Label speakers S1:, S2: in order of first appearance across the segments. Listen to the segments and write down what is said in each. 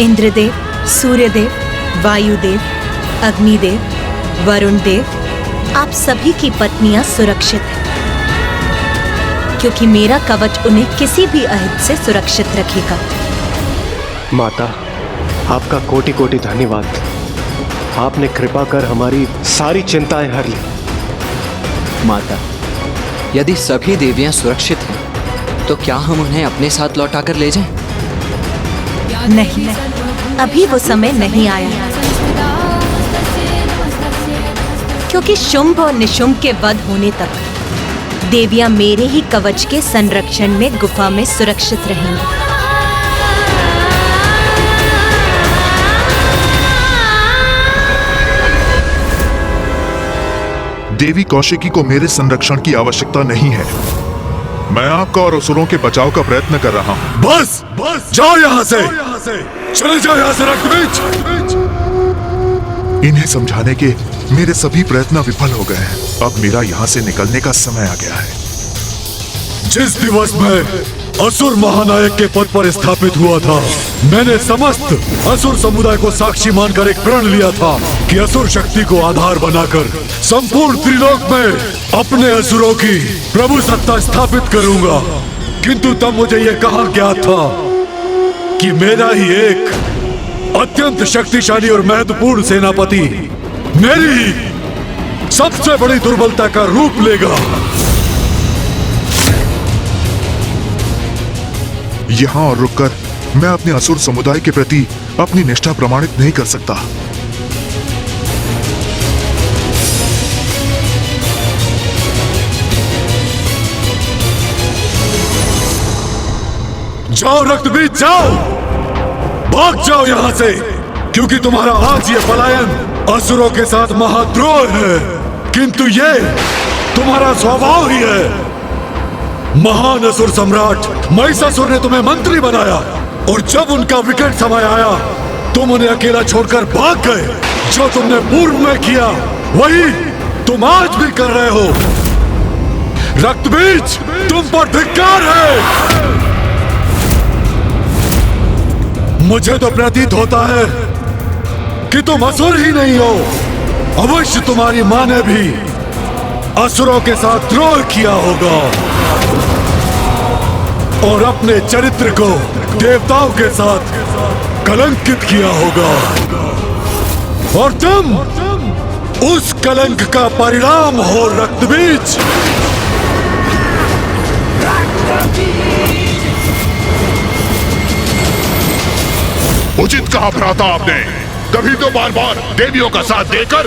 S1: इंद्रदेव, सूर्यदेव, वायुदेव, अग्निदेव, वरुण देव, आप सभी की पत्नियां सुरक्षित हैं, क्योंकि मेरा कवच उन्हें किसी भी अहित से सुरक्षित रखेगा।
S2: माता, आपका कोटि कोटि धन्यवाद। आपने कृपा कर हमारी सारी चिंताएं हर ली।
S3: माता, यदि सभी देवियां सुरक्षित हैं, तो क्या हम उन्हें अपने साथ लौटा कर ले जाएं?
S1: नहीं, अभी वो समय नहीं आया, क्योंकि शुंभ और निशुंभ के वध होने तक देवियां मेरे ही कवच के संरक्षण में गुफा में सुरक्षित रहेंगी।
S4: देवी कौशिकी को मेरे संरक्षण की आवश्यकता नहीं है। मैं आपका और असुरों के बचाव का प्रयत्न कर रहा हूँ।
S5: बस जाओ यहाँ से, चले जाओ यहाँ से रक्तबीज।
S4: इन्हें समझाने के मेरे सभी प्रयत्न विफल हो गए हैं। अब मेरा यहाँ से निकलने का समय आ गया है।
S5: जिस दिवस में असुर महानायक के पद पर स्थापित हुआ था, मैंने समस्त असुर समुदाय को साक्षी मानकर एक प्रण लिया था कि असुर शक्ति को आधार बनाकर संपूर्ण त्रिलोक में अपने असुरों की प्रभु सत्ता स्थापित करूंगा। किंतु तब मुझे यह कहा गया था कि मेरा ही एक अत्यंत शक्तिशाली और महत्वपूर्ण सेनापति मेरी ही सबसे बड़ी दुर्बलता का रूप लेगा।
S4: यहाँ और रुककर मैं अपने असुर समुदाय के प्रति अपनी निष्ठा प्रमाणित नहीं कर सकता।
S5: जाओ रक्तबीज, जाओ, भाग जाओ यहाँ से, क्योंकि तुम्हारा आज ये पलायन असुरों के साथ महाद्रोह है। किंतु ये तुम्हारा स्वभाव ही है। महान असुर सम्राट महिषासुर ने तुम्हें मंत्री बनाया, और जब उनका विकट समय आया तुम उन्हें अकेला छोड़कर भाग गए। जो तुमने पूर्व में किया वही तुम आज भी कर रहे हो। रक्तबीज, तुम पर धिक्कार है। मुझे तो प्रतीत होता है कि तुम असुर ही नहीं हो। अवश्य तुम्हारी मां ने भी असुरों के साथ द्रोह किया होगा और अपने चरित्र को देवताओं के साथ कलंकित किया होगा, और तुम उस कलंक का परिणाम हो रक्तबीज।
S4: उचित कहा भ्राता आपने। तभी तो बार बार देवियों का साथ देकर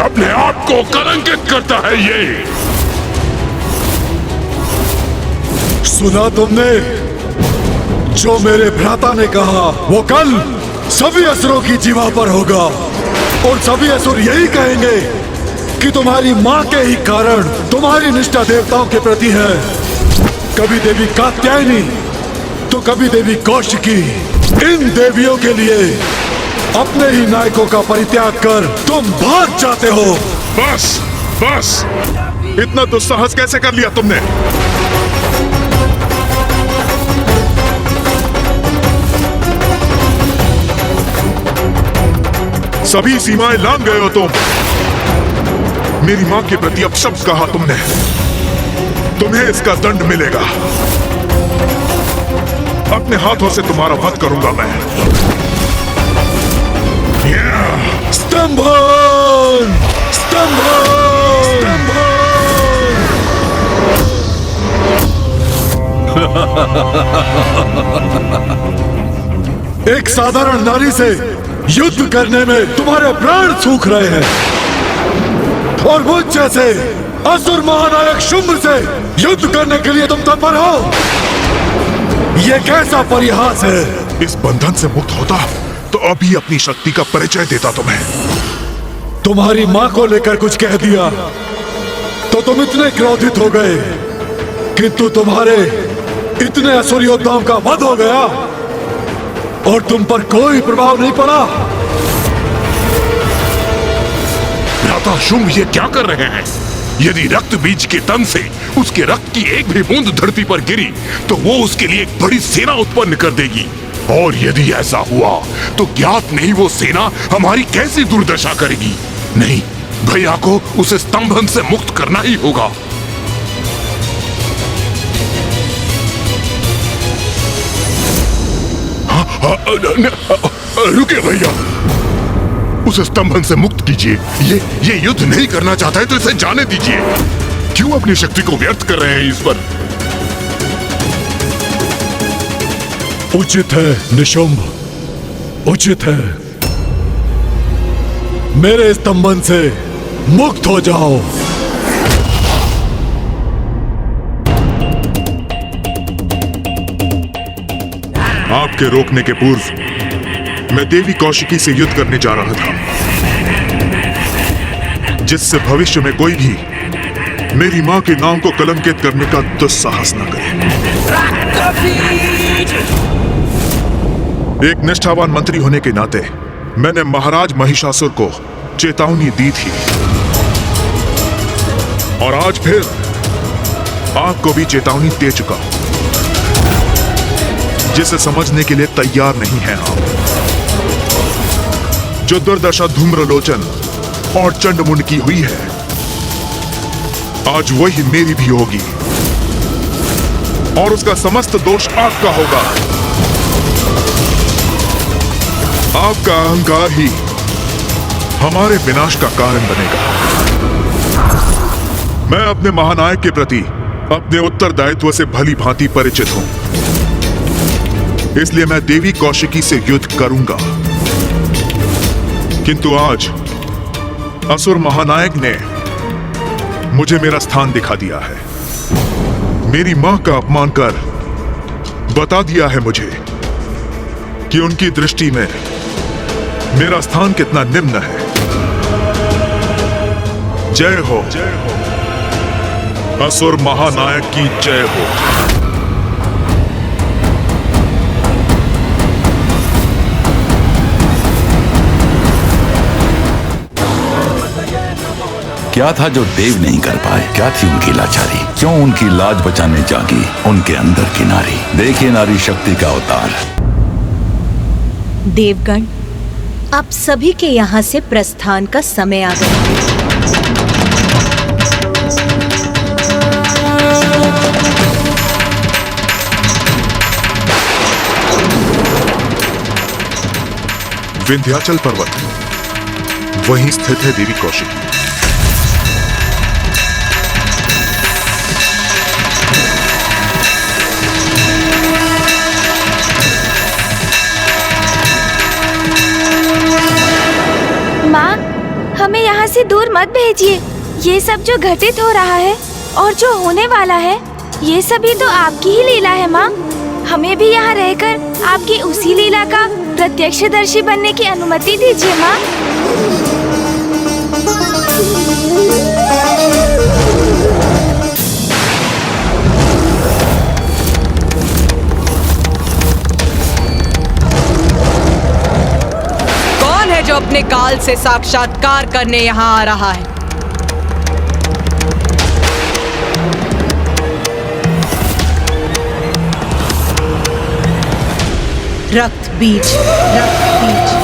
S4: अपने आप को कलंकित करता है ये।
S5: सुना तुमने जो मेरे भ्राता ने कहा? वो कल सभी असुरों की जीवा पर होगा, और सभी असुर यही कहेंगे कि तुम्हारी मां के ही कारण तुम्हारी निष्ठा देवताओं के प्रति है। कभी देवी कात्यायनी तो कभी देवी कौशिकी। इन देवियों के लिए अपने ही नायकों का परित्याग कर तुम भाग जाते हो।
S4: बस बस, इतना दुस्साहस कैसे कर लिया तुमने? सभी सीमाएं लांघ गए हो तुम। मेरी मां के प्रति अपशब्द कहा तुमने। तुम्हें इसका दंड मिलेगा। अपने हाथों से तुम्हारा वध करूंगा मैं।
S5: स्तंभन! स्तंभन! एक साधारण नारी से युद्ध करने में तुम्हारे प्राण सूख रहे हैं, और मुझ जैसे असुर महानायक शुंभ से युद्ध करने के लिए तुम तत्पर हो। यह कैसा परिहास है?
S4: इस बंधन से मुक्त होता तो अभी अपनी शक्ति का परिचय देता तुम्हें।
S5: तुम्हारी मां को लेकर कुछ कह दिया तो तुम इतने क्रोधित हो गए, किंतु तुम्हारे इतने असुर योद्धाओं का वध हो गया और तुम पर कोई प्रभाव नहीं पड़ा।
S4: भ्राता शुंभ ये क्या कर रहे हैं? यदि रक्त बीज के तन से उसके रक्त की एक भी बूंद धरती पर गिरी तो वो उसके लिए एक बड़ी सेना उत्पन्न कर देगी। और यदि ऐसा हुआ तो ज्ञात नहीं वो सेना हमारी कैसी दुर्दशा करेगी। नहीं, भैया को उसे स्तंभन से मुक्त करना ही होगा। रुकिए भैया, उसे स्तंभन से मुक्त कीजिए। ये युद्ध नहीं करना चाहता है तो इसे जाने दीजिए। क्यों अपनी शक्ति को व्यर्थ कर रहे हैं इस पर?
S5: उचित है निशुंभ, उचित है। मेरे स्तंभन से मुक्त हो जाओ।
S4: आपके रोकने के पूर्व मैं देवी कौशिकी से युद्ध करने जा रहा था, जिससे भविष्य में कोई भी मेरी मां के नाम को कलंकित करने का दुस्साहस न करे। एक निष्ठावान मंत्री होने के नाते मैंने महाराज महिषासुर को चेतावनी दी थी, और आज फिर आपको भी चेतावनी दे चुका हूं, जिसे समझने के लिए तैयार नहीं हैं आप। जो दुर्दशा धूम्रलोचन और चंडमुंड की हुई है, आज वही मेरी भी होगी, और उसका समस्त दोष आपका होगा। आपका अहंकार ही हमारे विनाश का कारण बनेगा। मैं अपने महानायक के प्रति अपने उत्तरदायित्व से भली भांति परिचित हूं, इसलिए मैं देवी कौशिकी से युद्ध करूंगा। किंतु आज असुर महानायक ने मुझे मेरा स्थान दिखा दिया है। मेरी मां का अपमान कर बता दिया है मुझे कि उनकी दृष्टि में मेरा स्थान कितना निम्न है। जय हो, असुर महानायक की जय हो।
S6: क्या था जो देव नहीं कर पाए? क्या थी उनकी लाचारी? क्यों उनकी लाज बचाने जागी उनके अंदर की नारी? देखिए नारी शक्ति का अवतार।
S1: देवगण, आप सभी के यहाँ से प्रस्थान का समय आ गया है।
S4: विंध्याचल पर्वत, वहीं स्थित है देवी कौशिकी।
S7: माँ, हमें यहाँ से दूर मत भेजिए। ये सब जो घटित हो रहा है और जो होने वाला है, ये सभी तो आपकी ही लीला है माँ। हमें भी यहाँ रहकर आपकी उसी लीला का प्रत्यक्षदर्शी बनने की अनुमति दीजिए माँ।
S1: कौन है जो अपने काल से साक्षात्कार करने यहाँ आ रहा है? रक्त बीज, रक्त बीज।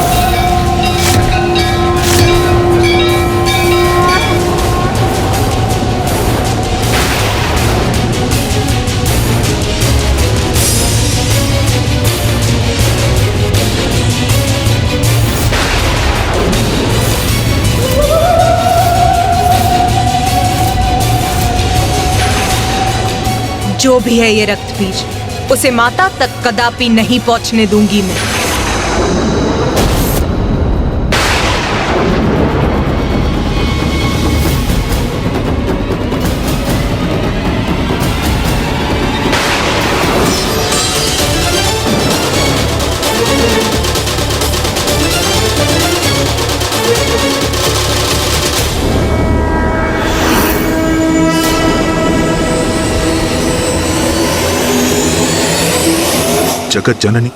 S1: जो भी है ये रक्त बीज, उसे माता तक कदापि नहीं पहुंचने दूंगी मैं।
S4: जगत जननी,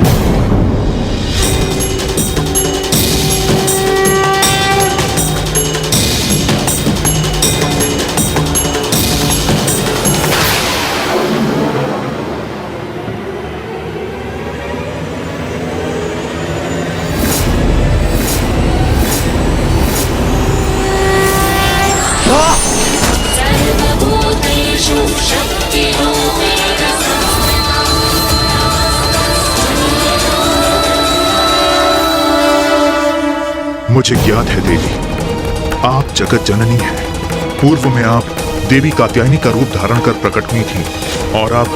S4: मुझे ज्ञात है देवी, आप जगत जननी हैं। पूर्व में आप देवी कात्यायनी का रूप धारण कर प्रकट हुई थी और आप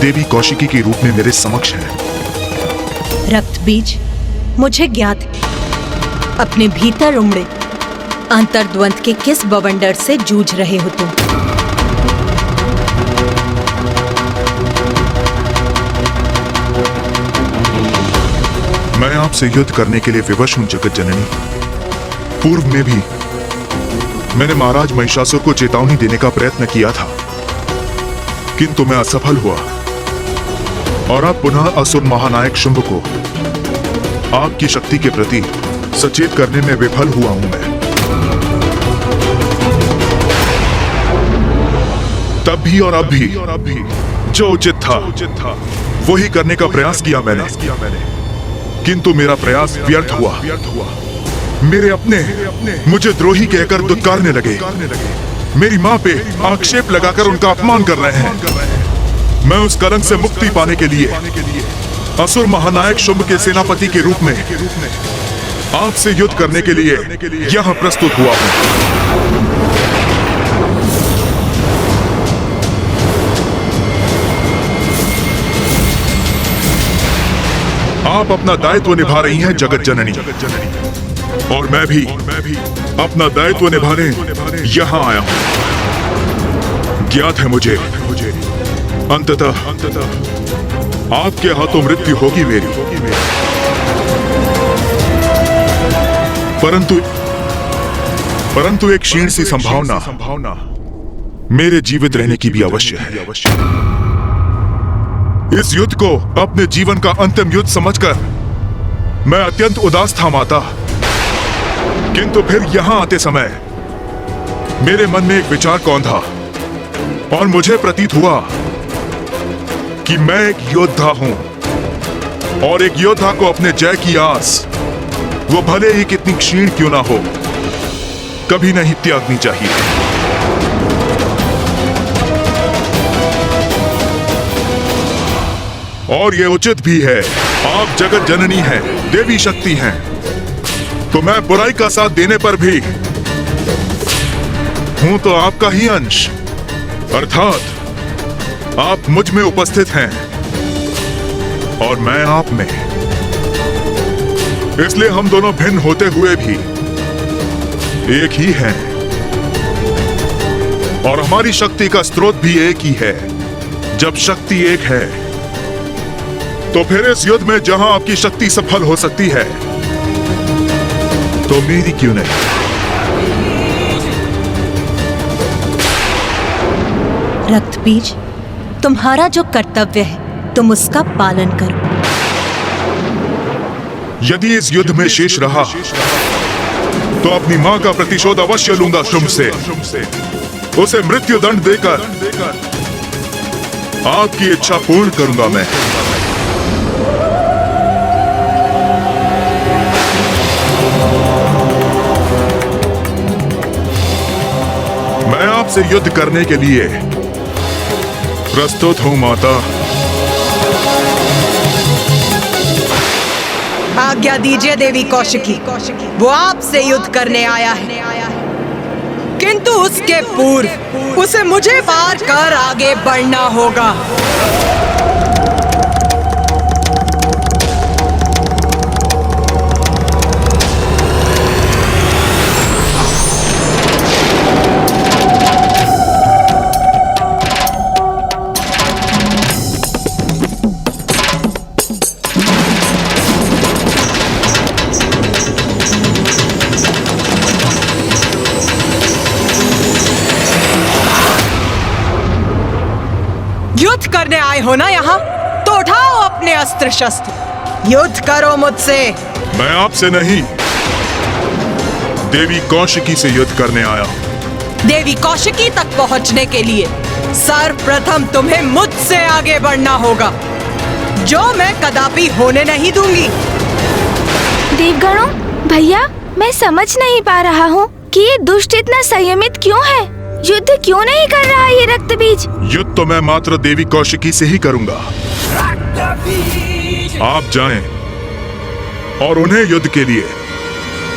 S4: देवी कौशिकी के रूप में मेरे समक्ष हैं।
S1: रक्त बीज, मुझे ज्ञात है अपने भीतर उमड़े अंतर्द्वंद के किस बवंडर से जूझ रहे हो तुम।
S4: मैं आपसे युद्ध करने के लिए विवश हूं जगत जननी। पूर्व में भी मैंने महाराज महिषासुर को चेतावनी देने का प्रयत्न किया था, किंतु मैं असफल हुआ और अब पुनः असुर महानायक शुंभ को आपकी शक्ति के प्रति सचेत करने में विफल हुआ हूं मैं। तब भी और अब भी जो उचित था वही करने का प्रयास किया मैंने, किंतु मेरा प्रयास व्यर्थ हुआ। मेरे अपने मुझे द्रोही कहकर दुत्कारने लगे, मेरी मां पे आक्षेप लगाकर उनका अपमान कर रहे हैं। मैं उस कलंक से मुक्ति पाने के लिए असुर महानायक शुंभ के सेनापति के रूप में आपसे युद्ध करने के लिए यहां प्रस्तुत हुआ हूं। आप अपना दायित्व निभा रही हैं जगत जननी, और मैं भी अपना दायित्व निभाने यहां आया हूं। ज्ञात है मुझे अंततः आपके हाथों मृत्यु होगी मेरी, परंतु एक क्षीण सी संभावना मेरे जीवित रहने की भी अवश्य है। इस युद्ध को अपने जीवन का अंतिम युद्ध समझकर मैं अत्यंत उदास था माता, किंतु फिर यहां आते समय मेरे मन में एक विचार कौन था और मुझे प्रतीत हुआ कि मैं एक योद्धा हूं और एक योद्धा को अपने जय की आस, वो भले ही कितनी क्षीण क्यों ना हो, कभी नहीं त्यागनी चाहिए। और ये उचित भी है, आप जगत जननी हैं, देवी शक्ति हैं, तो मैं बुराई का साथ देने पर भी हूं तो आपका ही अंश, अर्थात आप मुझ में उपस्थित हैं और मैं आप में। इसलिए हम दोनों भिन्न होते हुए भी एक ही हैं और हमारी शक्ति का स्रोत भी एक ही है। जब शक्ति एक है तो फिर इस युद्ध में जहां आपकी शक्ति सफल हो सकती है तो मेरी क्यों नहीं।
S1: रक्त बीज, तुम्हारा जो कर्तव्य है तुम उसका पालन करो।
S4: यदि इस युद्ध में शेष रहा तो अपनी मां का प्रतिशोध अवश्य लूंगा शुंभ से, उसे मृत्यु दंड देकर आपकी इच्छा पूर्ण करूंगा मैं। मैं आपसे युद्ध करने के लिए प्रस्तुत हूं माता।
S8: आज्ञा दीजिए देवी कौशिकी, वो आपसे युद्ध करने आया है, किंतु उसके पूर्व उसे मुझे पार कर आगे बढ़ना होगा। युद्ध करने आए हो ना यहाँ, तो उठाओ अपने अस्त्र शस्त्र, युद्ध करो मुझसे।
S4: मैं आपसे नहीं, देवी कौशिकी से युद्ध करने आया हूं।
S8: देवी कौशिकी तक पहुंचने के लिए सर्वप्रथम तुम्हें मुझसे आगे बढ़ना होगा, जो मैं कदापि होने नहीं दूंगी।
S7: देवगणों, भैया, मैं समझ नहीं पा रहा हूँ कि ये दुष्ट इतना संयमित क्यों है। युद्ध क्यों नहीं कर रहा है ये रक्त बीज?
S4: युद्ध तो मैं मात्र देवी कौशिकी से ही करूंगा। आप जाएं और उन्हें युद्ध के लिए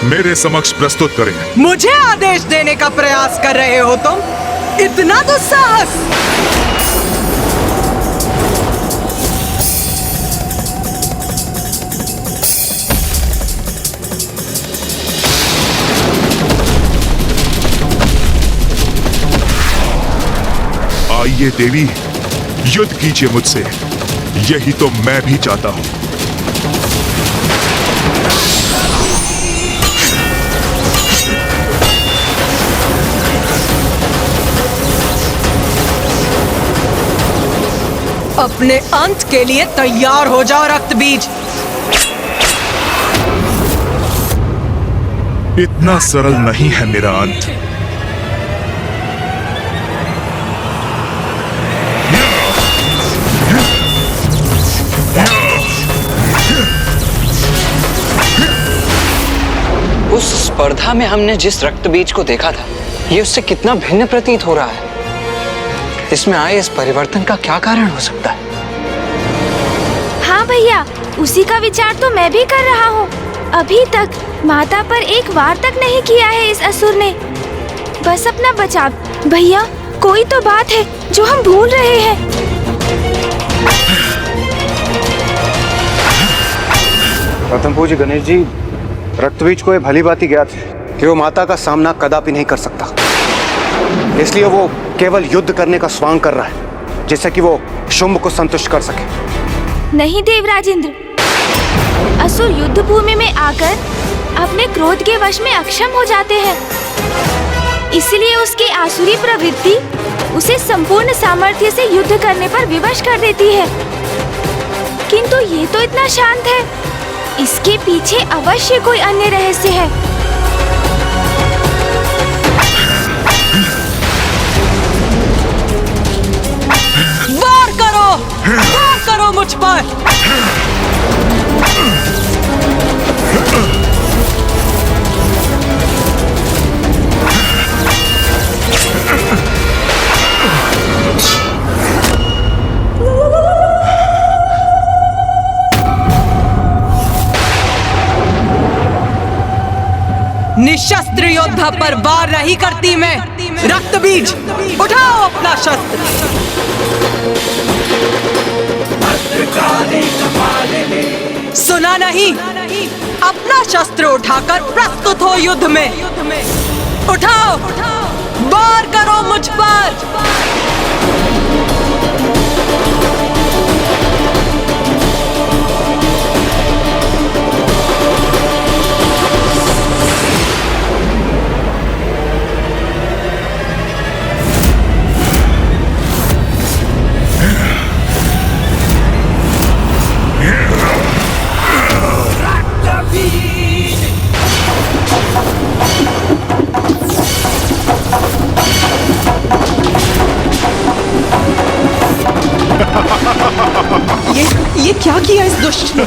S4: मेरे समक्ष प्रस्तुत करें।
S8: मुझे आदेश देने का प्रयास कर रहे हो तुम? इतना दुस्साहस!
S4: आइए देवी, युद्ध कीजिए मुझसे, यही तो मैं भी चाहता हूं।
S8: अपने अंत के लिए तैयार हो जाओ रक्तबीज।
S4: इतना सरल नहीं है मेरा अंत।
S3: उस स्पर्धा में हमने जिस रक्त बीज को देखा था, ये उससे कितना भिन्न प्रतीत हो रहा है। इसमें आए इस परिवर्तन का क्या कारण हो सकता है?
S7: हाँ भैया, उसी का विचार तो मैं भी कर रहा हूँ। अभी तक माता पर एक वार तक नहीं किया है इस असुर ने। बस अपना बचाव। भैया, कोई तो बात है जो हम भूल रहे हैं।
S2: प्रथम पूज्य गणेश जी, रक्तबीज को ये भली बात ही ज्ञात है कि वो माता का सामना कदापि नहीं कर सकता, इसलिए वो केवल युद्ध करने का स्वांग कर रहा है, जिससे कि वो शुंभ को संतुष्ट कर सके।
S7: नहीं देवराजेंद्र, असुर युद्ध भूमि में आकर अपने क्रोध के वश में अक्षम हो जाते हैं, इसलिए उसकी आसुरी प्रवृत्ति उसे संपूर्ण सामर्थ्य से युद्ध करने पर विवश कर देती है। किंतु ये तो इतना शांत है, इसके पीछे अवश्य कोई अन्य रहस्य है।
S8: वार करो मुझ पर। निशस्त्र योद्धा पर वार नहीं करती मैं। रक्तबीज, उठाओ अपना शस्त्र। सुना नहीं? अपना शस्त्र उठाकर प्रस्तुत हो युद्ध में। उठाओ, वार करो मुझ पर। ये क्या किया इस दुष्ट ने?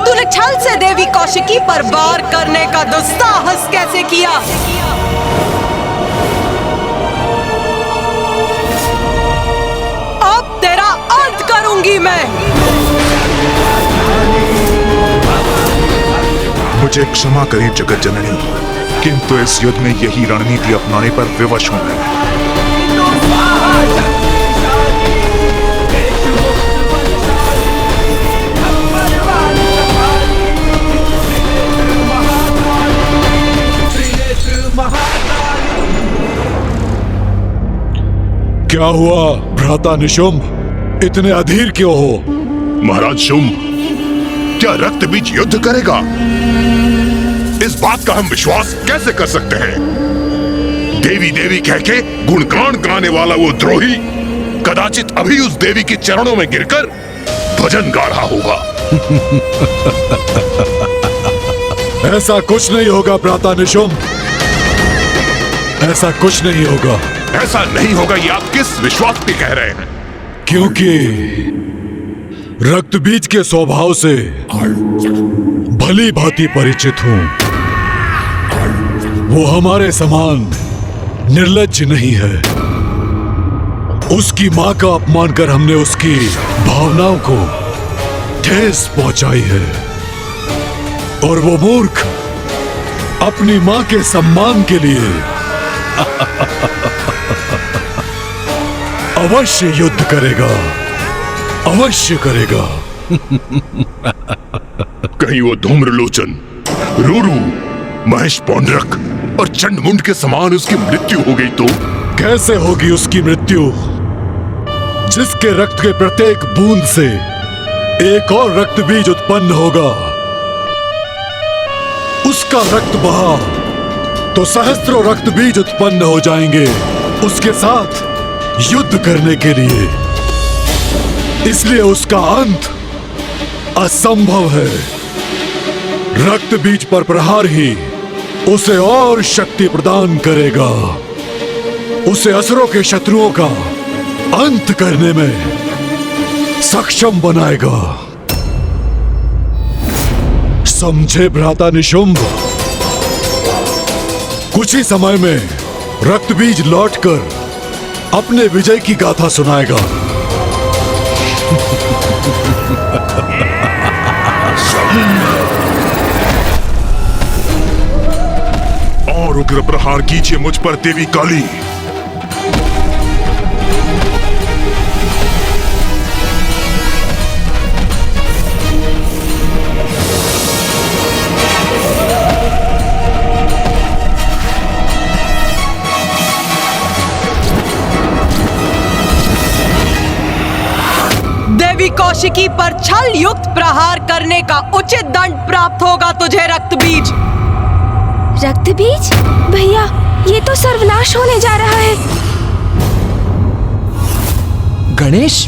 S8: तूने छल से देवी कौशिकी पर वार करने का दुस्साहस कैसे किया? अब तेरा अंत करूंगी मैं।
S4: मुझे क्षमा करें जगत जननी, किंतु इस युद्ध में यही रणनीति अपनाने पर विवश हूं मैं।
S5: क्या हुआ भ्राता निशुंभ, इतने अधीर क्यों हो?
S4: महाराज शुंभ, क्या रक्तबीज युद्ध करेगा? इस बात का हम विश्वास कैसे कर सकते हैं? देवी देवी कह के गुणगान गाने वाला वो द्रोही कदाचित अभी उस देवी के चरणों में गिरकर भजन गा रहा होगा।
S5: ऐसा कुछ नहीं होगा भ्राता निशुंभ। ऐसा कुछ नहीं होगा।
S4: ऐसा नहीं होगा ये आप किस विश्वास पे कह रहे हैं?
S5: क्योंकि रक्त बीज के स्वभाव से भली भांति परिचित हूं। वो हमारे समान निर्लज्ज नहीं है। उसकी मां का अपमान कर हमने उसकी भावनाओं को ठेस पहुंचाई है, और वो मूर्ख अपनी मां के सम्मान के लिए अवश्य युद्ध करेगा, अवश्य करेगा।
S4: कहीं वो धूम्रलोचन, रूरू, महेश पौंड्रक और चंडमुंड के समान उसकी मृत्यु हो गई तो?
S5: कैसे होगी उसकी मृत्यु, जिसके रक्त के प्रत्येक बूंद से एक और रक्त बीज उत्पन्न होगा। उसका रक्त बहा तो सहस्त्रों रक्त बीज उत्पन्न हो जाएंगे उसके साथ युद्ध करने के लिए। इसलिए उसका अंत असंभव है। रक्त बीज पर प्रहार ही उसे और शक्ति प्रदान करेगा, उसे असुरों के शत्रुओं का अंत करने में सक्षम बनाएगा। समझे भ्राता निशुंभ? कुछ ही समय में रक्त बीज लौटकर अपने विजय की गाथा सुनाएगा।
S4: और उग्र प्रहार कीजिए मुझ पर देवी काली।
S8: देवी कौशिकी पर छल युक्त प्रहार करने का उचित दंड प्राप्त होगा तुझे रक्त बीज।
S7: रक्त बीज? भैया, ये तो सर्वनाश होने जा रहा है।
S3: गणेश,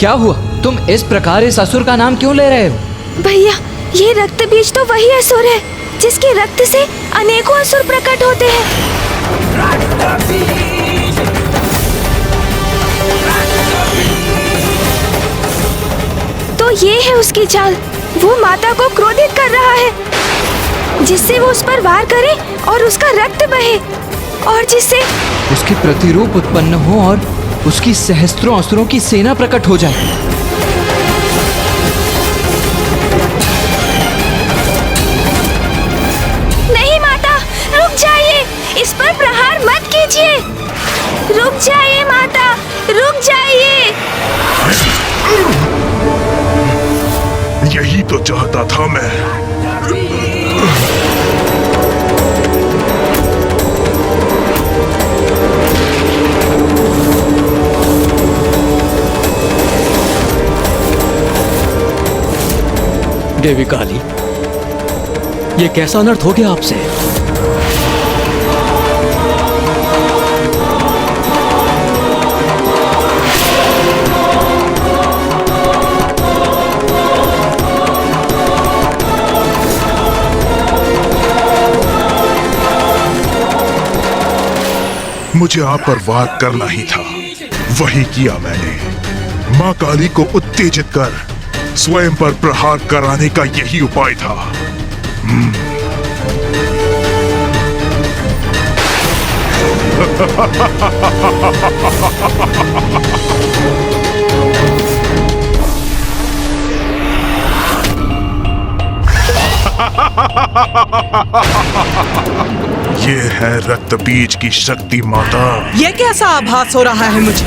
S3: क्या हुआ? तुम इस प्रकार इस असुर का नाम क्यों ले रहे हो?
S7: भैया, ये रक्त बीज तो वही असुर है जिसके रक्त से अनेकों असुर प्रकट होते हैं। तो ये है उसकी चाल। वो माता को क्रोधित कर रहा है, जिससे वो उस पर वार करे और उसका रक्त बहे, और जिससे
S3: उसकी प्रतिरूप उत्पन्न हो और उसकी सहस्त्रों असुरों की सेना प्रकट हो जाए।
S7: नहीं माता, रुक जाइए, इस पर प्रहार मत कीजिए। रुक जाइए माता, रुक जाइए।
S4: यही तो चाहता था मैं।
S9: देवी काली, ये कैसा अनर्थ हो गया आपसे?
S4: मुझे आप पर वार करना ही था, वही किया मैंने। मां काली को उत्तेजित कर स्वयं पर प्रहार कराने का यही उपाय था। ये है रक्त बीज की शक्ति माता।
S8: ये कैसा आभास हो रहा है मुझे?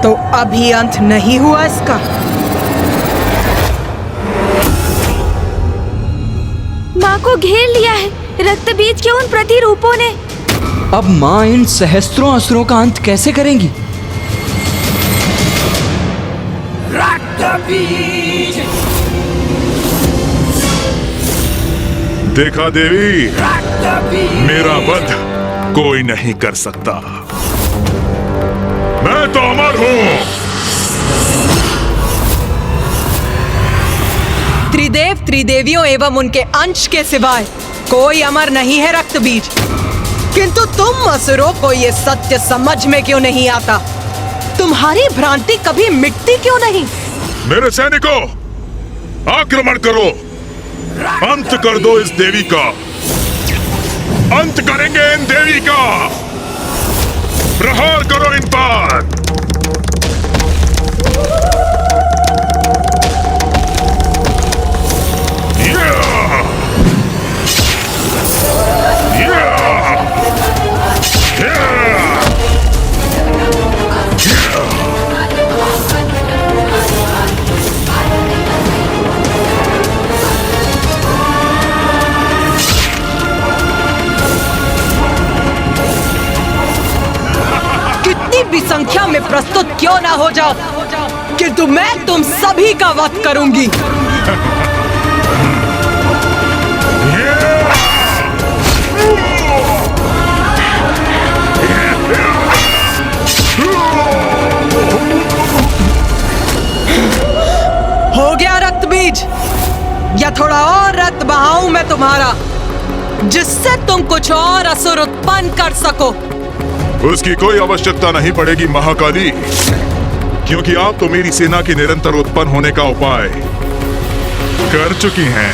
S8: तो अभी अंत नहीं हुआ इसका?
S7: माँ को घेर लिया है रक्त बीज के उन प्रतिरूपों ने।
S9: अब माँ इन सहस्त्रों असुरों का अंत कैसे करेंगी?
S4: देखा देवी, मेरा वध कोई नहीं कर सकता। मैं तो अमर हूं।
S8: त्रिदेव त्रिदेवियों एवं उनके अंश के सिवाय कोई अमर नहीं है रक्तबीज। किंतु तुम असुरों को ये सत्य समझ में क्यों नहीं आता? तुम्हारी भ्रांति कभी मिटती क्यों नहीं?
S4: मेरे सैनिकों, आक्रमण करो, अंत कर दो इस देवी का। अंत करेंगे इन देवी का। प्रहार करो इन पर।
S8: कितनी भी संख्या में प्रस्तुत क्यों ना हो जाओ, किंतु मैं तुम सभी का वध करूंगी। हो गया रक्तबीज, या थोड़ा और रक्त बहाऊं मैं तुम्हारा, जिससे तुम कुछ और असुर उत्पन्न कर सको?
S4: उसकी कोई आवश्यकता नहीं पड़ेगी महाकाली, क्योंकि आप तो मेरी सेना के निरंतर उत्पन्न होने का उपाय कर चुकी हैं।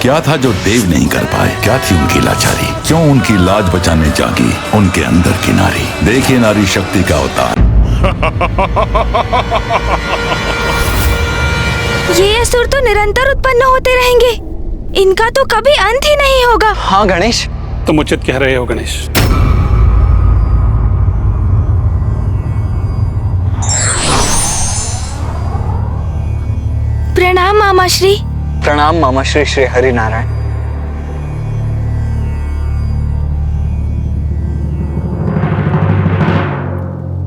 S6: क्या था जो देव नहीं कर पाए? क्या थी उनकी लाचारी? क्यों उनकी लाज बचाने जागी उनके अंदर की नारी? देखिए नारी शक्ति का अवतार।
S7: ये असुर तो निरंतर उत्पन्न होते रहेंगे, इनका तो कभी अंत ही नहीं होगा।
S3: हाँ गणेश,
S10: तुम उचित कह रहे हो गणेश।
S7: प्रणाम मामाश्री।
S3: प्रणाम मामाश्री श्री हरि नारायण।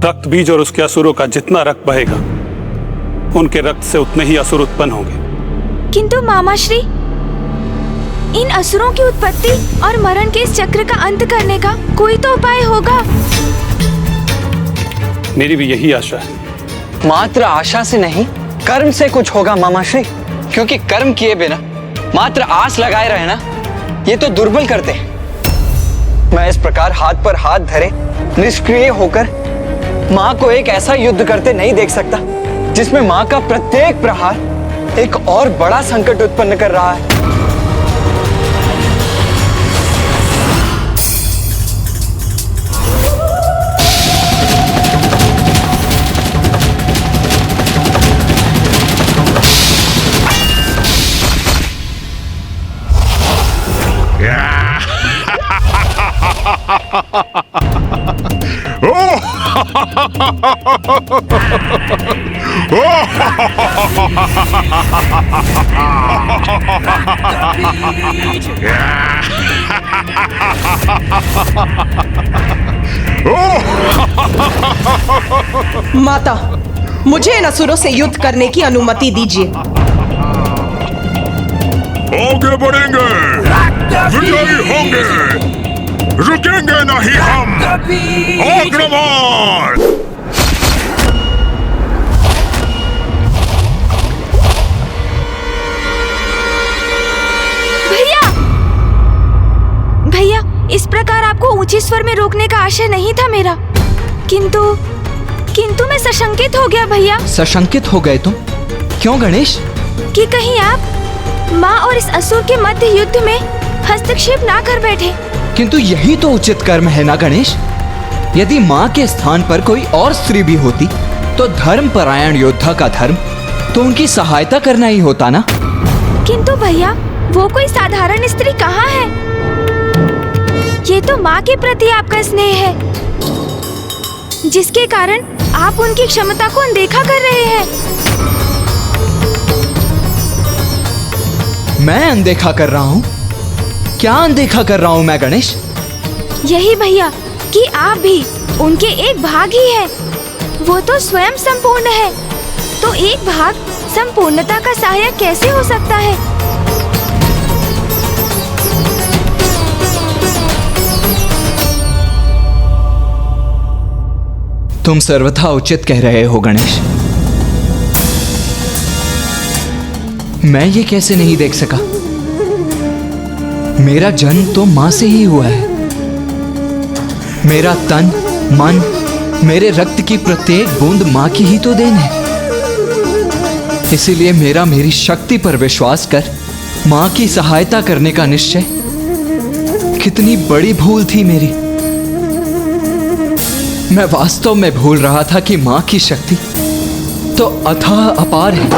S10: रक्त बीज और उसके असुरों का जितना रक्त बहेगा, उनके रक्त से उतने ही असुर उत्पन्न होंगे।
S7: किंतु मामाश्री, इन असुरों की उत्पत्ति और मरण के इस चक्र का अंत करने का कोई तो उपाय होगा।
S10: मेरी भी यही आशा है।
S3: मात्र आशा से नहीं, कर्म से कुछ होगा मामाश्री, क्योंकि कर्म किए बिना मात्र आस लगाए रहना ये तो दुर्बल करते हैं। मैं इस प्रकार हाथ पर हाथ धरे निष्क्रिय होकर माँ को एक ऐसा युद्ध करते नहीं देख सकता जिसमें माँ का प्रत्येक प्रहार एक और बड़ा संकट उत्पन्न कर रहा है।
S8: माता, मुझे इन असुरों से युद्ध करने की अनुमति दीजिए।
S4: आगे बढ़ेंगे, विजयी होंगे, रुकेंगे नहीं हम। आक्रमण!
S7: भैया, भैया, इस प्रकार आपको ऊंचे स्वर में रोकने का आशय नहीं था मेरा, किंतु मैं सशंकित हो गया भैया।
S9: सशंकित हो गए तुम? क्यों गणेश?
S7: कि कहीं आप माँ और इस असुर के मध्य युद्ध में हस्तक्षेप ना कर बैठे।
S3: किंतु यही तो उचित कर्म है ना गणेश। यदि माँ के स्थान पर कोई और स्त्री भी होती तो धर्मपरायण योद्धा का धर्म तो उनकी सहायता करना ही होता ना।
S7: किंतु भैया वो कोई साधारण स्त्री कहाँ है? ये तो माँ के प्रति आपका स्नेह है, जिसके कारण आप उनकी क्षमता को अनदेखा कर रहे हैं।
S3: मैं अनदेखा कर रहा हूँ? क्या अनदेखा कर रहा हूँ मैं गणेश?
S7: यही भैया कि आप भी उनके एक भाग ही हैं। वो तो स्वयं संपूर्ण है, तो एक भाग संपूर्णता का सहायक कैसे हो सकता है?
S3: तुम सर्वथा उचित कह रहे हो गणेश। मैं ये कैसे नहीं देख सका? मेरा जन्म तो मां से ही हुआ है। मेरा तन, मन, मेरे रक्त की प्रत्येक बूंद मां की ही तो देन है। इसीलिए मेरी शक्ति पर विश्वास कर मां की सहायता करने का निश्चय कितनी बड़ी भूल थी मेरी। मैं वास्तव में भूल रहा था कि मां की शक्ति तो अथाह अपार है।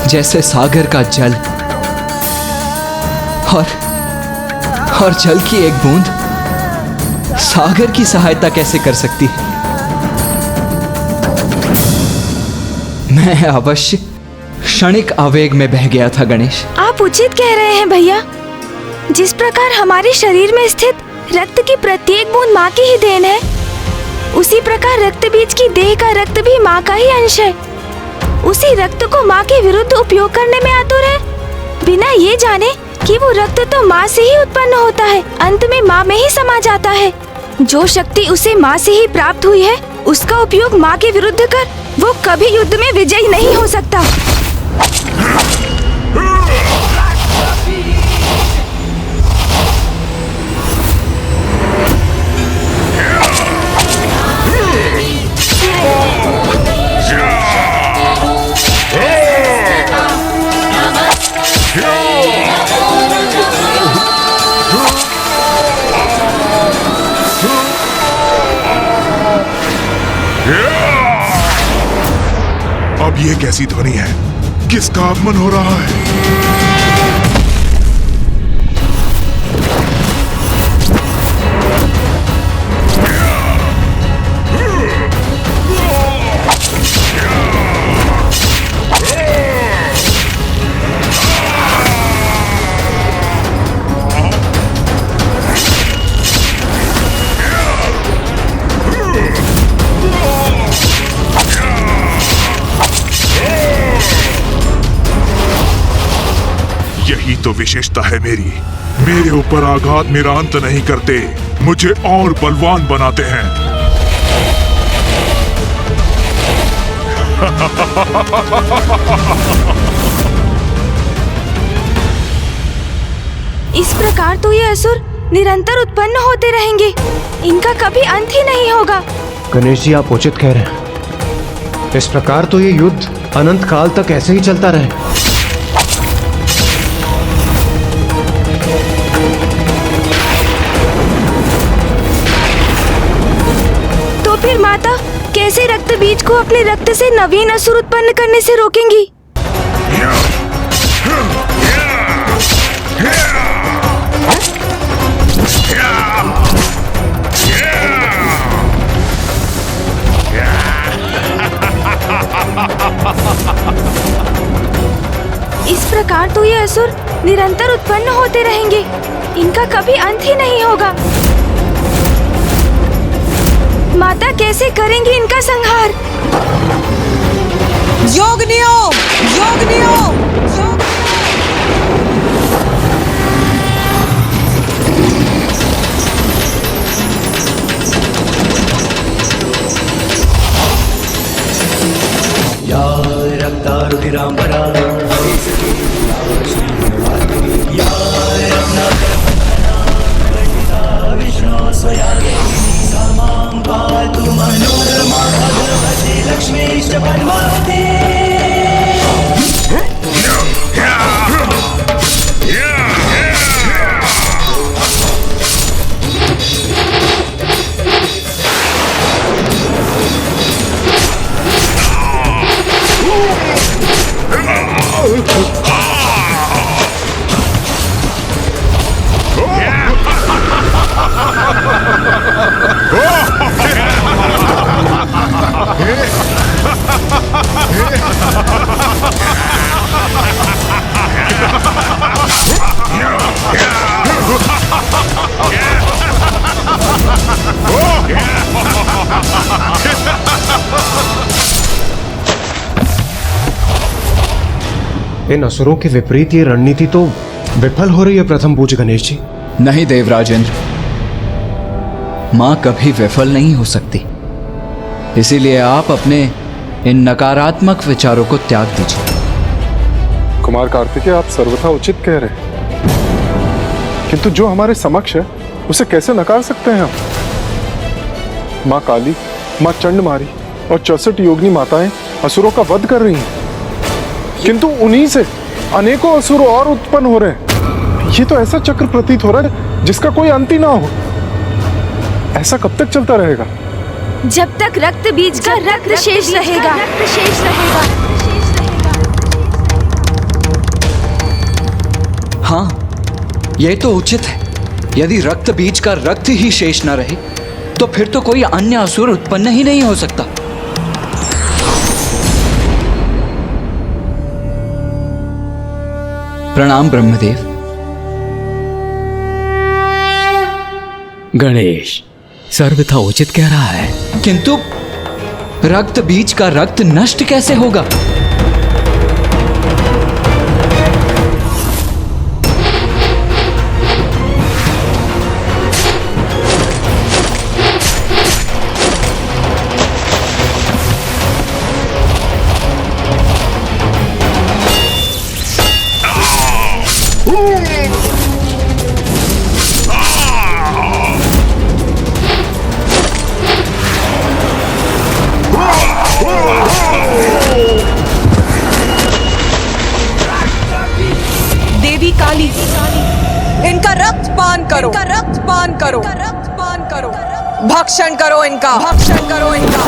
S3: जैसे सागर का जल और जल की एक बूंद सागर की सहायता कैसे कर सकती है? मैं अवश्य क्षणिक आवेग में बह गया था गणेश।
S7: आप उचित कह रहे हैं भैया। जिस प्रकार हमारे शरीर में स्थित रक्त की प्रत्येक बूंद माँ की ही देन है, उसी प्रकार रक्त बीज की देह का रक्त भी माँ का ही अंश है। उसी रक्त को माँ के विरुद्ध उपयोग करने में आतुर है, बिना ये जाने कि वो रक्त तो माँ से ही उत्पन्न होता है, अंत में माँ में ही समा जाता है। जो शक्ति उसे माँ से ही प्राप्त हुई है, उसका उपयोग माँ के विरुद्ध कर वो कभी युद्ध में विजयी नहीं हो सकता।
S4: अब ये कैसी ध्वनि है? किसका आगमन हो रहा है? यही तो विशेषता है मेरी। मेरे ऊपर आघात मेरा अंत नहीं करते, मुझे और बलवान बनाते हैं।
S7: इस प्रकार तो ये असुर निरंतर उत्पन्न होते रहेंगे, इनका कभी अंत ही नहीं होगा।
S2: गणेश जी, आप उचित कह रहे हैं। इस प्रकार तो ये युद्ध अनंत काल तक ऐसे ही चलता रहे।
S7: फिर माता कैसे रक्त बीज को अपने रक्त से नवीन असुर उत्पन्न करने से रोकेंगी? इस प्रकार तो ये असुर निरंतर उत्पन्न होते रहेंगे, इनका कभी अंत ही नहीं होगा। माता कैसे करेंगी इनका संहार?
S8: योगनियो, योगनियो,
S11: या रक्तारुधिरांबरा विष्णु स्वयागे समां पातु मनोरमा भगवती लक्ष्मीश्च पद्मावती।
S2: इन असुरों के विपरीत ये रणनीति तो विफल हो रही है प्रथम पूज्य गणेश जी।
S3: नहीं देवराजेंद्र, मां कभी विफल नहीं हो सकती। इसीलिए आप अपने इन नकारात्मक विचारों को त्याग दीजिए।
S12: कुमार कार्तिकेय, आप सर्वथा उचित कह रहे हैं, किंतु जो हमारे समक्ष है उसे कैसे नकार सकते हैं हम? मां काली, मां चंडमारी और 64 योगिनी माताएं असुरों का वध कर रही हैं, किंतु उन्हीं से अनेकों असुर और उत्पन्न हो रहे हैं। ये तो ऐसा चक्र प्रतीत हो रहा है जिसका कोई अंत ही ना हो। ऐसा कब तक चलता रहेगा?
S7: जब तक रक्त बीज का रक्त शेष रहेगा।
S3: हाँ, यह तो उचित है। यदि रक्त बीज का रक्त ही शेष न रहे तो फिर तो कोई अन्य असुर उत्पन्न ही नहीं हो सकता। प्रणाम ब्रह्मदेव।
S9: गणेश सर्वथा उचित कह रहा है,
S3: किंतु रक्त बीज का रक्त नष्ट कैसे होगा?
S8: देवी काली, इनका रक्त पान करो, इनका रक्त पान करो, रक्त पान करो, भक्षण करो इनका, भक्षण करो इनका।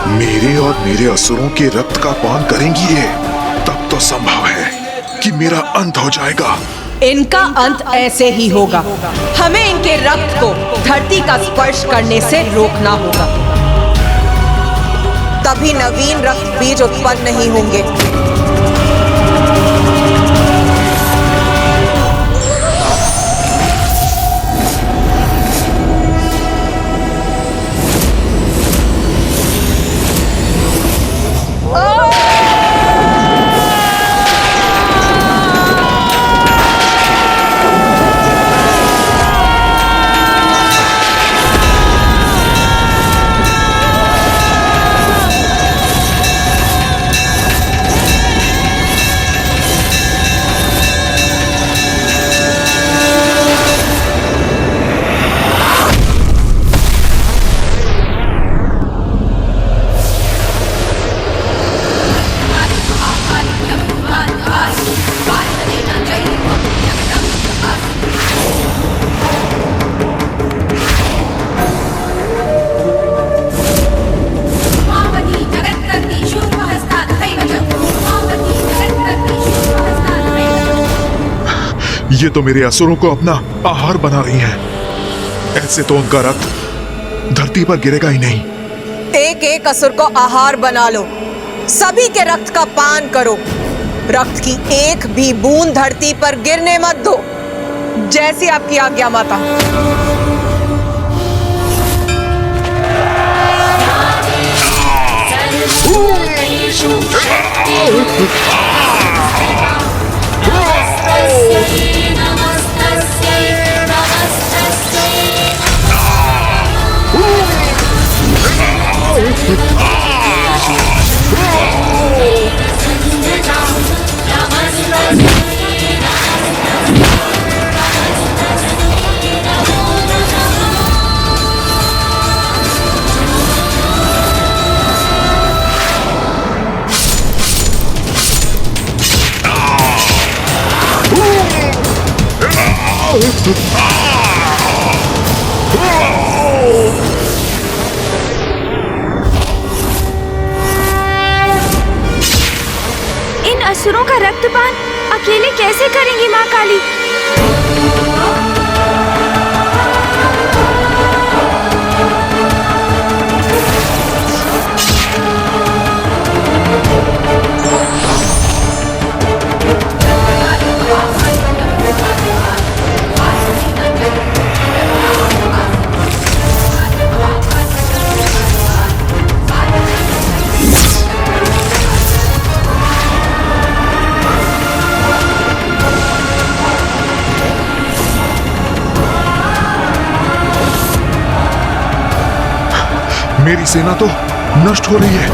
S4: मेरे और मेरे असुरों के रक्त का पान करेंगी ये, तब तो संभव है कि मेरा अंत हो जाएगा।
S8: इनका अंत ऐसे ही होगा। हमें इनके रक्त को धरती का स्पर्श करने से रोकना होगा, तभी नवीन रक्त बीज उत्पन्न नहीं होंगे।
S4: ये तो मेरे असुरों को अपना आहार बना रही हैं। ऐसे तो उनका रक्त धरती पर गिरेगा ही नहीं।
S8: एक एक असुर को आहार बना लो, सभी के रक्त का पान करो। रक्त की एक भी बूंद धरती पर गिरने मत दो। जैसी आपकी आज्ञा माता।
S7: इन असुरों का रक्तपान अकेले कैसे करेंगी माँ काली?
S4: मेरी सेना तो नष्ट हो रही है।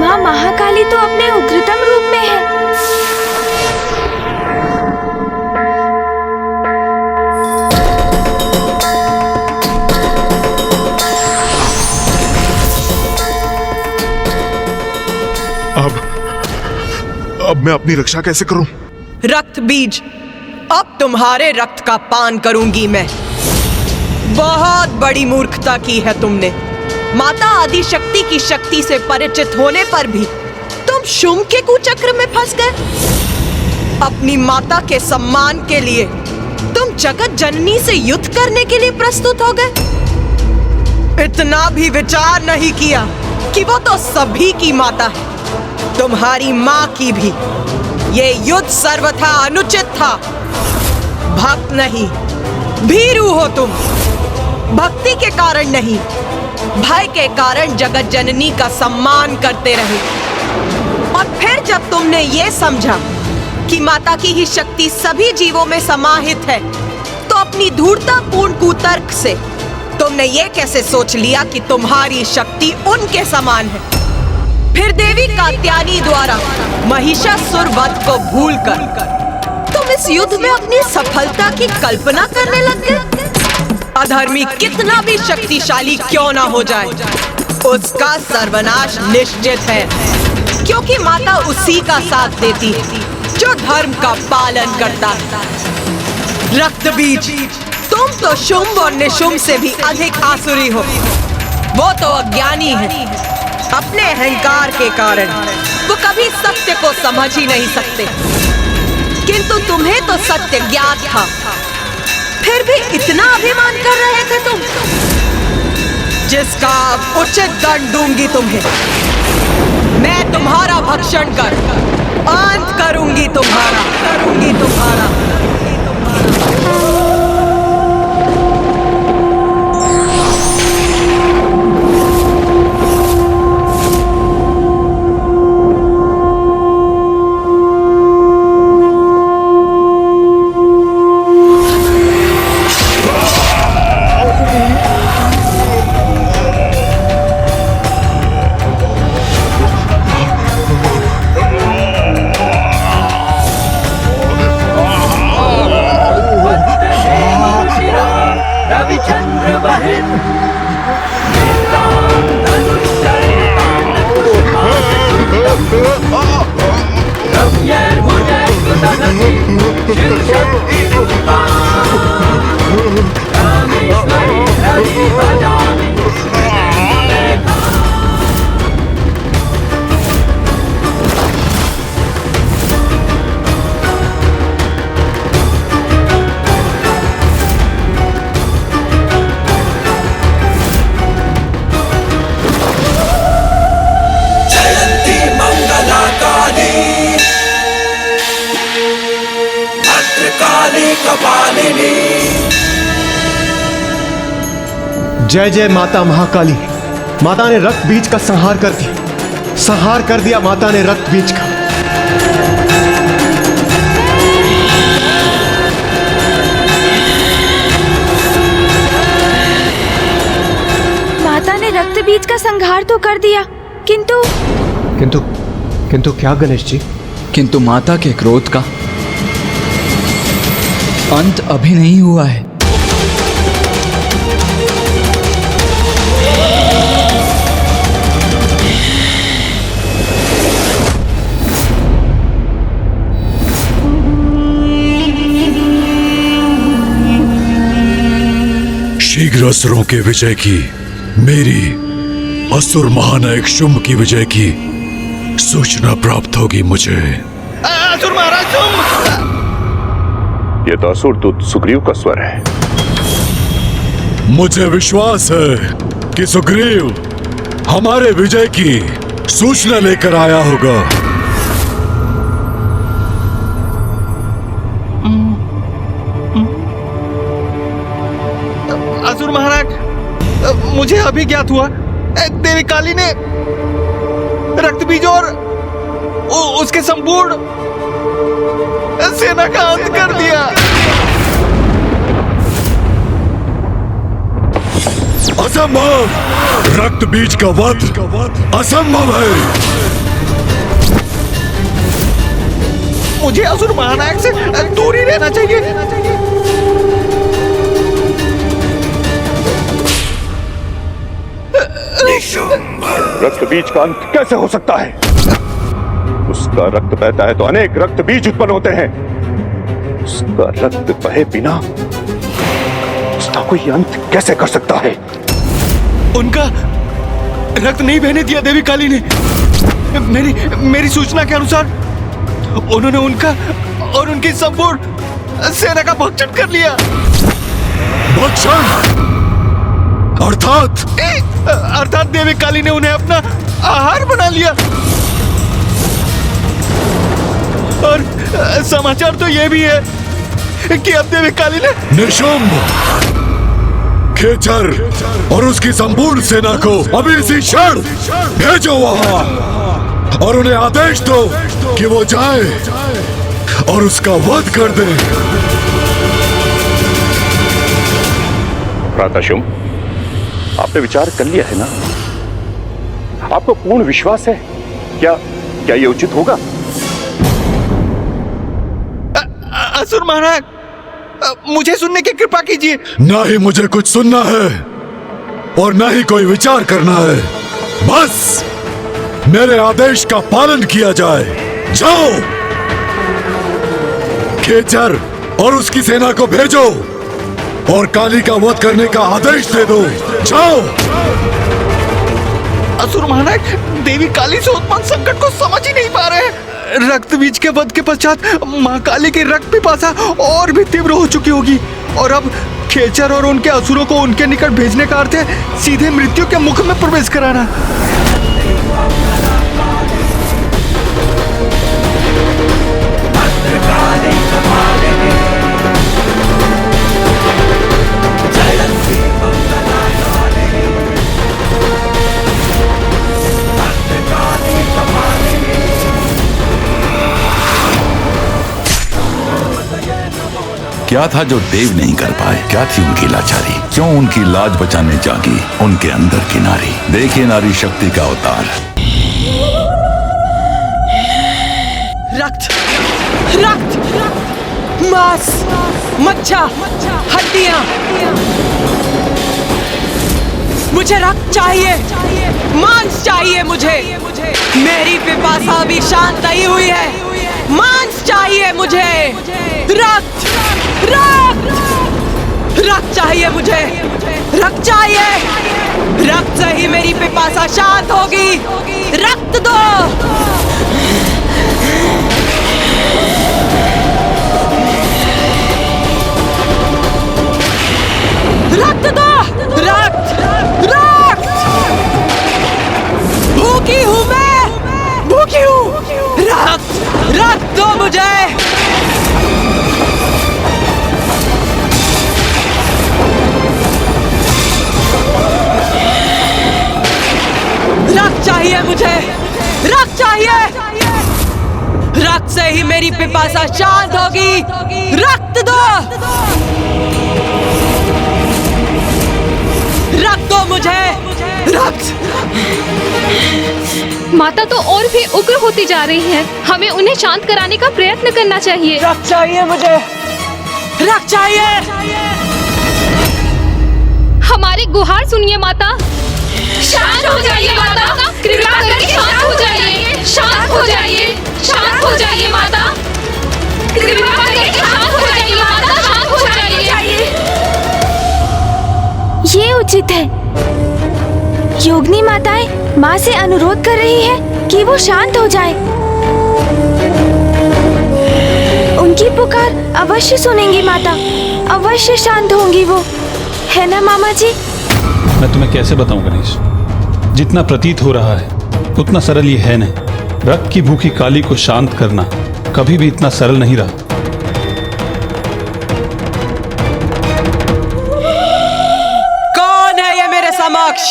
S7: माँ महाकाली तो अपने उग्रतम रूप में है।
S4: अब मैं अपनी रक्षा कैसे करूं?
S8: रक्त बीज, अब तुम्हारे रक्त का पान करूंगी मैं। बहुत बड़ी मूर्खता की है तुमने। माता आदिशक्ति की शक्ति से परिचित होने पर भी तुम शुंभ के कुचक्र में फंस गए। अपनी माता के सम्मान के लिए तुम जगत जननी से युद्ध करने के लिए प्रस्तुत हो गए। इतना भी विचार नहीं किया कि वो तो सभी की माता है, तुम्हारी माँ की भी। ये युद्ध सर्वथा अनुचित था। भक्त नहीं, भीरू हो तुम। भक्ति के कारण नहीं, भय के कारण जगत जननी का सम्मान करते रहे। और फिर जब तुमने ये समझा कि माता की ही शक्ति सभी जीवों में समाहित है, तो अपनी धूर्ततापूर्ण कुतर्क से तुमने ये कैसे सोच लिया कि तुम्हारी शक्ति उनके समान है। फिर देवी कात्यायनी द्वारा महिषासुर वध को भूलकर तुम इस युद्ध में अपनी सफलता की कल्पना करने लग गए। अधर्मी कितना भी शक्तिशाली क्यों ना हो जाए, उसका सर्वनाश निश्चित है, क्योंकि माता उसी का साथ देती है जो धर्म का पालन करता है। रक्त बीज, तुम तो शुंभ और निशुंभ से भी अधिक आसुरी हो। वो तो अज्ञानी है। अपने अहंकार के कारण वो कभी सत्य को समझ ही नहीं सकते, किंतु तुम्हें तो सत्य ज्ञात था, फिर भी इतना अभिमान कर रहे थे तुम, जिसका उचित दंड दूंगी तुम्हें। मैं तुम्हारा भक्षण कर अंत करूंगी तुम्हारा।
S2: जय जय माता महाकाली। माता ने रक्त बीज का संहार कर दिया, संहार कर दिया माता ने रक्त बीज का।
S7: माता ने रक्त बीज का संहार तो कर दिया, किंतु
S2: किंतु क्या गणेश जी?
S3: किंतु माता के क्रोध का अंत अभी नहीं हुआ है।
S5: शीघ्र असुरों के विजय की, मेरी असुर महानायक शुंभ की विजय की सूचना प्राप्त होगी मुझे।
S13: असुर महाराज शुंभ!
S14: ये तो असुर दूत सुग्रीव का स्वर है।
S5: मुझे विश्वास है कि सुग्रीव हमारे विजय की सूचना लेकर आया होगा।
S13: तभी ज्ञात हुआ देवी काली ने रक्त बीज और उसके संपूर्ण सेना का अंत कर दिया।
S5: असंभव! रक्त बीज का वध असंभव है।
S13: मुझे असुर महानायक से दूर ही रहना चाहिए।
S14: रक्त बीज का अंत कैसे हो सकता है? उसका रक्त बहता है तो अनेक रक्त बीज उत्पन्न होते हैं। उसका रक्त बहे बिना उसका कोई अंत कैसे कर सकता है?
S13: उनका रक्त नहीं बहने दिया देवी काली ने। मेरी सूचना के अनुसार उन्होंने उनका और उनकी संपूर्ण सेना का भक्षण कर लिया।
S5: भक्षण?
S13: अर्थात देवी काली ने उन्हें अपना आहार बना लिया। और समाचार तो ये भी है कि अब देवी काली ने
S5: निशुंभ, खेचर और उसकी संपूर्ण सेना को अभी इसी क्षण भेजो वहां और उन्हें आदेश दो कि वो जाए और उसका वध कर दे।
S14: भ्राताशुम, आपने विचार कर लिया है ना? आपको पूर्ण विश्वास है? क्या ये उचित होगा?
S13: असुर महाराज, मुझे सुनने की कृपा कीजिए।
S5: ना ही मुझे कुछ सुनना है और ना ही कोई विचार करना है। बस मेरे आदेश का पालन किया जाए। जाओ, खेचर और उसकी सेना को भेजो और काली का वध करने का आदेश दे दो। जाओ।
S13: असुर महानायक देवी काली से उत्पन्न संकट को समझ ही नहीं पा रहे। रक्त बीज के वध के पश्चात मां काली की रक्त पिपासा और भी तीव्र हो चुकी होगी और अब खेचर और उनके असुरों को उनके निकट भेजने का अर्थ है सीधे मृत्यु के मुख में प्रवेश कराना।
S6: क्या था जो देव नहीं कर पाए? क्या थी उनकी लाचारी? क्यों उनकी लाज बचाने जागी उनके अंदर की नारी? देखिए नारी शक्ति का अवतार।
S8: रक्त, रक्त, मांस, मज्जा, हड्डियां। मुझे रक्त चाहिए, मांस चाहिए मुझे। मेरी पिपासा भी शांत नहीं हुई है। मांस चाहिए मुझे। रक्त, रक्त, रक्त चाहिए मुझे। रक्त चाहिए। रक्त से ही मेरी पिपासा शांत होगी। रक्त दो। रक्त दो। रक्त, रक्त। भूखी हूं मैं, भूखी हूं। रक्त, रक्त दो मुझे। रक्त चाहिए मुझे। रक्त चाहिए। रक्त से ही मेरी पिपासा शांत होगी। रक्त दो। रक्त दो मुझे। रक्त।
S15: माता तो और भी उग्र होती जा रही है। हमें उन्हें शांत कराने का प्रयत्न करना चाहिए।
S8: रक्त चाहिए मुझे। रक्त चाहिए।
S15: हमारी गुहार सुनिए माता। शांत हो जाइए माता, कृपा करके शांत हो जाइए। शांत हो जाइए, शांत हो जाइए माता, कृपा करके शांत हो जाइए माता, शांत हो जाइए।
S7: ये उचित है। योगिनी माताएं माँ से अनुरोध कर रही है कि वो शांत हो जाए। उनकी पुकार अवश्य सुनेंगी माता, अवश्य शांत होंगी वो, है ना मामा जी?
S10: मैं तुम्हें कैसे बताऊं गणेश, जितना प्रतीत हो रहा है उतना सरल ये है नहीं। रक्त की भूखी काली को शांत करना कभी भी इतना सरल नहीं रहा।
S8: कौन है ये मेरे समक्ष?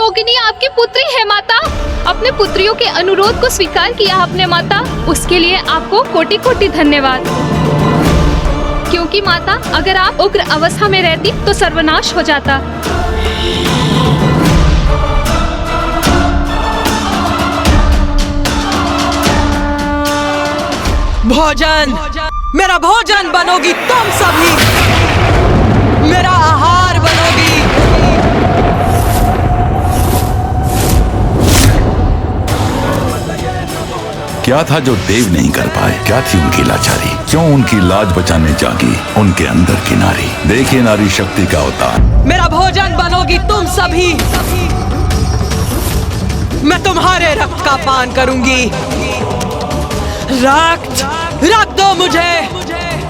S15: योगिनी आपकी पुत्री है माता। अपने पुत्रियों के अनुरोध को स्वीकार किया आपने माता, उसके लिए आपको कोटि कोटि धन्यवाद। क्योंकि माता, अगर आप उग्र अवस्था में रहती तो सर्वनाश हो जाता।
S8: भोजन, मेरा भोजन बनोगी तुम सभी, मेरा आहार बनोगी।
S6: क्या था जो देव नहीं कर पाए? क्या थी उनकी लाचारी? क्यों उनकी लाज बचाने जागी उनके अंदर की नारी? देखिए नारी शक्ति का अवतार।
S8: मेरा भोजन बनोगी तुम सभी, मैं तुम्हारे रक्त का पान करूंगी। रक्त, रक्त दो मुझे।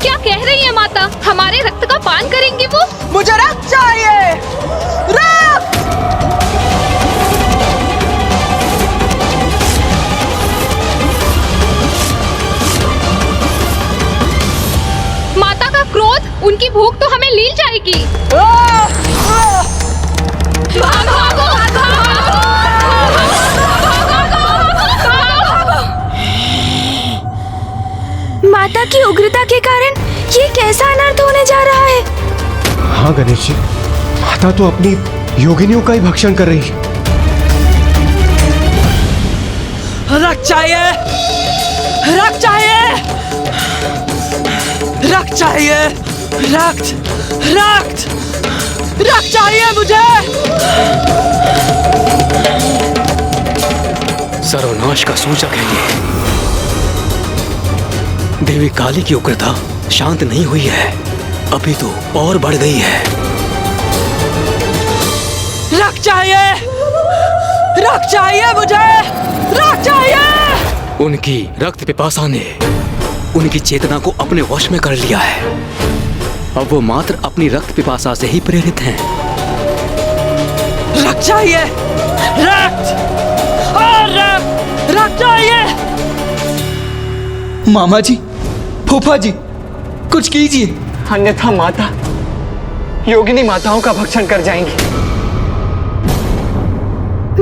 S15: क्या कह रही है माता? हमारे रक्त का पान करेंगी वो?
S8: मुझे रक्त चाहिए, रक्त।
S15: माता का क्रोध, उनकी भूख तो हमें लील जाएगी।
S7: माता की उग्रता के कारण ये कैसा अनर्थ होने जा रहा है?
S2: हाँ गणेश जी, माता तो अपनी योगिनियों का ही भक्षण कर रही है।
S8: रक्त चाहिए, रक्त चाहिए, रक्त चाहिए, रक्त, रक्त, रक्त चाहिए मुझे।
S9: सर्वनाश का सूचक है ये। देवी काली की उग्रता शांत नहीं हुई है, अभी तो और बढ़ गई है।
S8: रक्त चाहिए, रक्त चाहिए मुझे, रक्त चाहिए।
S9: उनकी रक्त पिपासा ने उनकी चेतना को अपने वश में कर लिया है। अब वो मात्र अपनी रक्त पिपासा से ही प्रेरित हैं।
S8: रक्त चाहिए, रक्त, और रक्त, रक्त चाहिए।
S3: मामा जी, फूफा जी, कुछ कीजिए, अन्यथा माता योगिनी माताओं का भक्षण कर जाएंगी।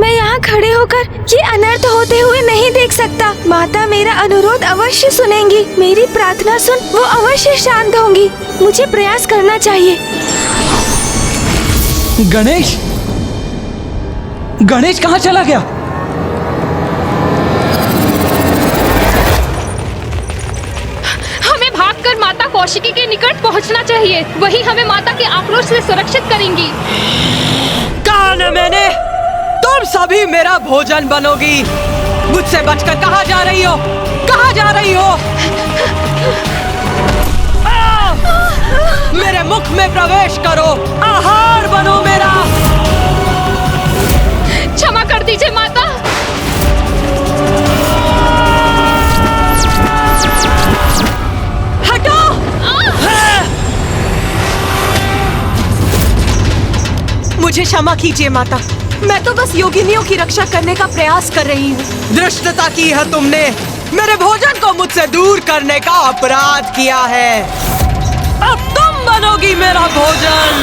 S7: मैं यहाँ खड़े होकर ये अनर्थ होते हुए नहीं देख सकता। माता मेरा अनुरोध अवश्य सुनेंगी, मेरी प्रार्थना सुन वो अवश्य शांत होंगी। मुझे प्रयास करना चाहिए।
S3: गणेश, गणेश कहाँ चला गया?
S15: हमें भागकर माता कौशिकी के निकट पहुंचना चाहिए, वही हमें माता के आक्रोश से सुरक्षित करेंगी।
S8: कहा न मैंने, तुम सभी मेरा भोजन बनोगी। मुझसे बचकर कहाँ जा रही हो? कहाँ जा रही हो? मेरे मुख में प्रवेश करो, आहार बनो मेरा।
S15: क्षमा कर दीजिए माता।
S8: हटो। मुझे क्षमा कीजिए माता, मैं तो बस योगिनियों की रक्षा करने का प्रयास कर रही हूँ। धृष्टता की है तुमने, मेरे भोजन को मुझसे दूर करने का अपराध किया है। अब तुम बनोगी मेरा भोजन।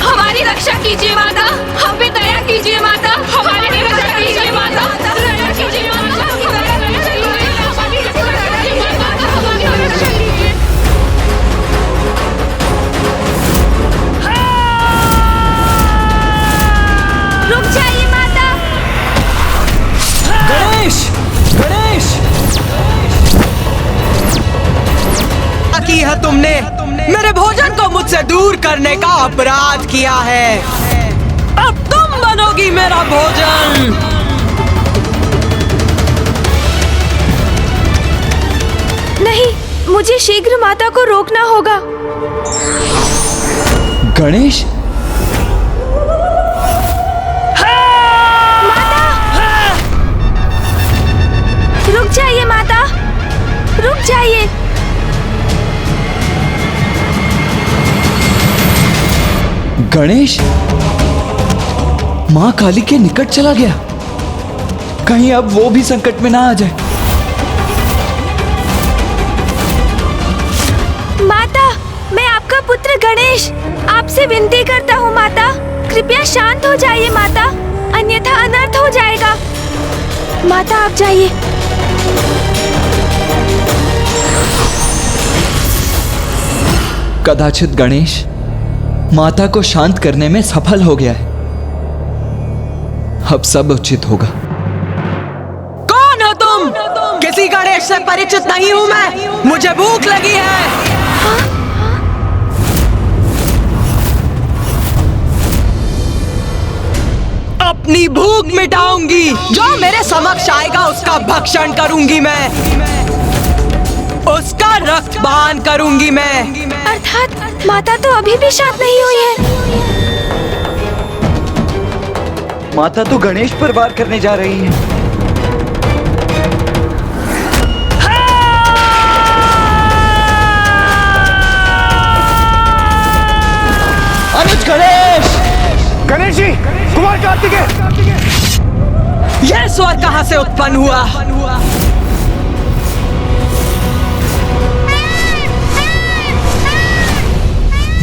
S15: हमारी रक्षा कीजिए माता, हम पे दया कीजिए माता, हमारी रक्षा कीजिए माता, दया कीजिए माता, हमारी रक्षा कीजिए, हमारी रक्षा कीजिए माता, हमारी रक्षा कीजिए।
S7: रुक जाइए माता।
S3: गणेश, गणेश,
S8: की है तुमने, मेरे भोजन को मुझसे दूर करने का अपराध किया है। अब तुम बनोगी मेरा भोजन।
S7: नहीं, मुझे शीघ्र माता को रोकना होगा।
S3: गणेश,
S7: रुक जाइए माता, रुक जाइए।
S3: गणेश माँ काली के निकट चला गया, कहीं अब वो भी संकट में ना आ जाए।
S7: माता, पुत्र गणेश, आपसे विनती करता हूँ माता, कृपया शांत हो जाइए माता, अन्यथा अनर्थ हो जाएगा। माता आप जाइए।
S3: कदाचित गणेश माता को शांत करने में सफल हो गया है। अब सब उचित होगा।
S8: कौन हो तुम? किसी गणेश से परिचित नहीं हूँ मैं, मुझे भूख लगी है। अपनी भूख मिटाऊंगी, जो मेरे समक्ष आएगा उसका भक्षण करूंगी मैं, उसका रक्तपान करूंगी मैं।
S7: अर्थात माता तो अभी भी शांत नहीं हुई है।
S3: माता तो गणेश पर वार करने जा रही है। अनुज गणेश!
S2: गणेश जी, कुमार कार्तिकेय!
S8: यह स्वर कहां से उत्पन्न हुआ?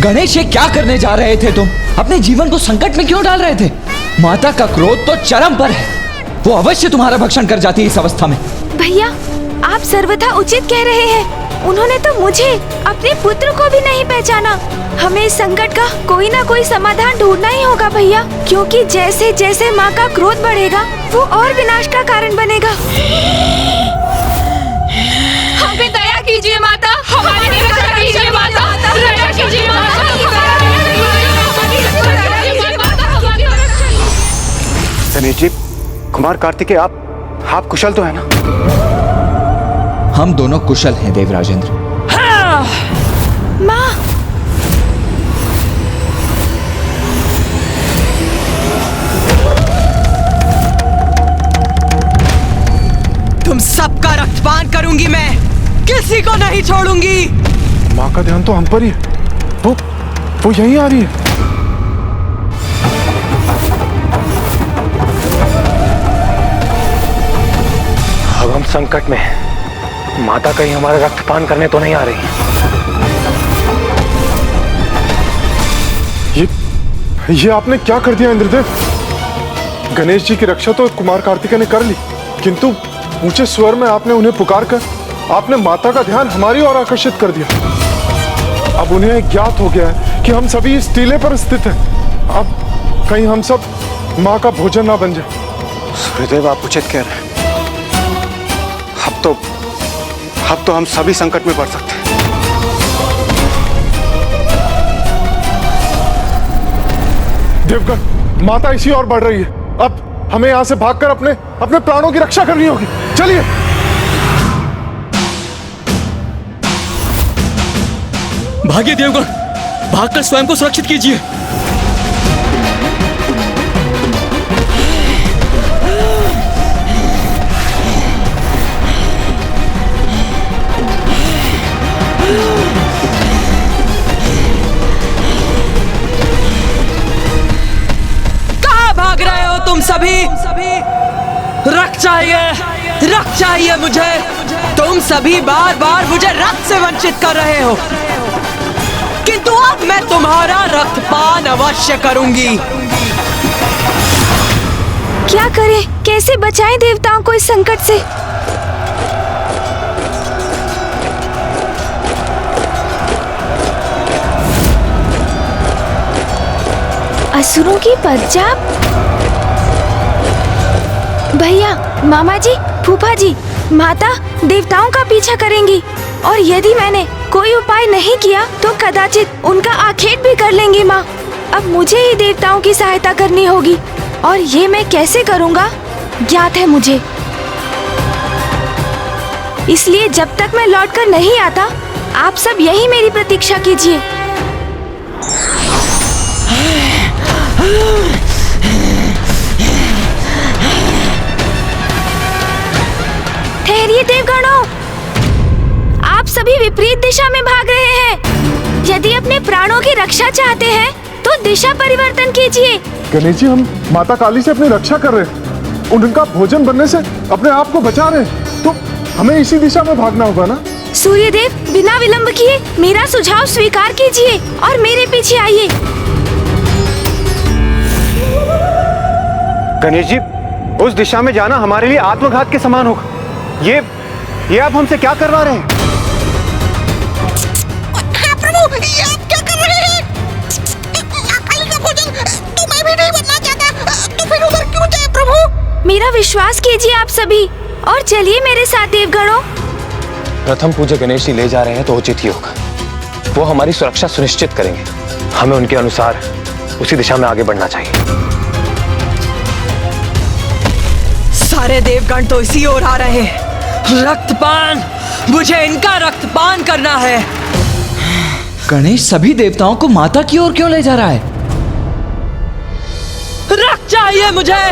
S3: गणेश, ये क्या करने जा रहे थे तुम? अपने जीवन को संकट में क्यों डाल रहे थे? माता का क्रोध तो चरम पर है, वो अवश्य तुम्हारा भक्षण कर जाती है इस अवस्था में।
S7: भैया, आप सर्वथा उचित कह रहे हैं। उन्होंने तो मुझे, अपने पुत्र को भी नहीं पहचाना। हमें इस संकट का कोई ना कोई समाधान ढूंढना ही होगा भैया, क्योंकि जैसे जैसे माँ का क्रोध बढ़ेगा वो और विनाश का कारण बनेगा।
S15: हम पे दया कीजिए माता, हमारी रक्षा कीजिए माता, दया कीजिए माता।
S2: गणेश जी, कुमार कार्तिकेय, आप कुशल तो है ना?
S3: हम दोनों कुशल हैं देवराजेंद्र।
S7: माँ!
S8: तुम सबका रक्तपान करूंगी मैं, किसी को नहीं छोड़ूंगी।
S12: माँ का ध्यान तो हम पर ही है, वो यहीं आ रही है।
S2: अब हम संकट में हैं। माता कहीं हमारा रक्तपान करने तो नहीं आ रही?
S12: ये आपने क्या कर दिया इंद्रदेव? गणेश जी की रक्षा तो कुमार कार्तिकेय ने कर ली, किंतु ऊंचे स्वर में आपने उन्हें पुकार कर आपने माता का ध्यान हमारी ओर आकर्षित कर दिया। अब उन्हें ज्ञात हो गया है कि हम सभी इस टीले पर स्थित हैं। अब कहीं हम सब माँ का भोजन ना बन जाए।
S2: सूर्यदेव, आप उचित कह रहे हैं। अब तो हम सभी संकट में पड़ सकते हैं।
S12: देवगण, माता इसी ओर बढ़ रही है। अब हमें यहाँ से भागकर अपने प्राणों की रक्षा करनी होगी। चलिए।
S9: भागिए देवगण, भागकर स्वयं को सुरक्षित कीजिए।
S8: भाग रहे हो तुम सभी? रक्त चाहिए मुझे। तुम सभी बार बार मुझे रक्त से वंचित कर रहे हो, किंतु अब मैं तुम्हारा रक्तपान अवश्य करूंगी।
S7: क्या करें, कैसे बचाएं देवताओं को इस संकट से? असुरों की पंजाब? भैया, मामा जी, फूफा जी, माता देवताओं का पीछा करेंगी, और यदि मैंने कोई उपाय नहीं किया तो कदाचित उनका आखेट भी कर लेंगी माँ। अब मुझे ही देवताओं की सहायता करनी होगी, और ये मैं कैसे करूँगा ज्ञात है मुझे। इसलिए जब तक मैं लौटकर नहीं आता, आप सब यही मेरी प्रतीक्षा कीजिए। ठहरिए देवगणों, आप सभी विपरीत दिशा में भाग रहे हैं। यदि अपने प्राणों की रक्षा चाहते हैं तो दिशा परिवर्तन कीजिए।
S12: गणेश जी, हम माता काली से अपनी रक्षा कर रहे हैं, उनका भोजन बनने से अपने आप को बचा रहे हैं, तो हमें इसी दिशा में भागना होगा ना।
S7: सूर्यदेव, बिना विलंब किए मेरा सुझाव स्वीकार कीजिए और मेरे पीछे आइए।
S2: गणेश जी, उस दिशा में जाना हमारे लिए आत्मघात के समान होगा। ये आप हमसे क्या करवा रहे हैं?
S16: हाँ प्रभु, ये आप क्या कर रहे हैं? काली का भोजन तो मैं भी नहीं बनना चाहता, तो फिर उधर क्यों जाए प्रभु?
S7: मेरा विश्वास कीजिए आप सभी और चलिए मेरे साथ देवगणों।
S17: प्रथम पूज्य गणेश जी ले जा रहे हैं तो उचित ही होगा। वो हमारी सुरक्षा सुनिश्चित करेंगे। हमें उनके अनुसार उसी दिशा में आगे बढ़ना चाहिए।
S8: सारे देवगण तो इसी ओर आ रहे हैं। रक्तपान, मुझे इनका रक्तपान करना है।
S3: गणेश सभी देवताओं को माता की ओर क्यों ले जा रहा है?
S8: रक्त चाहिए मुझे।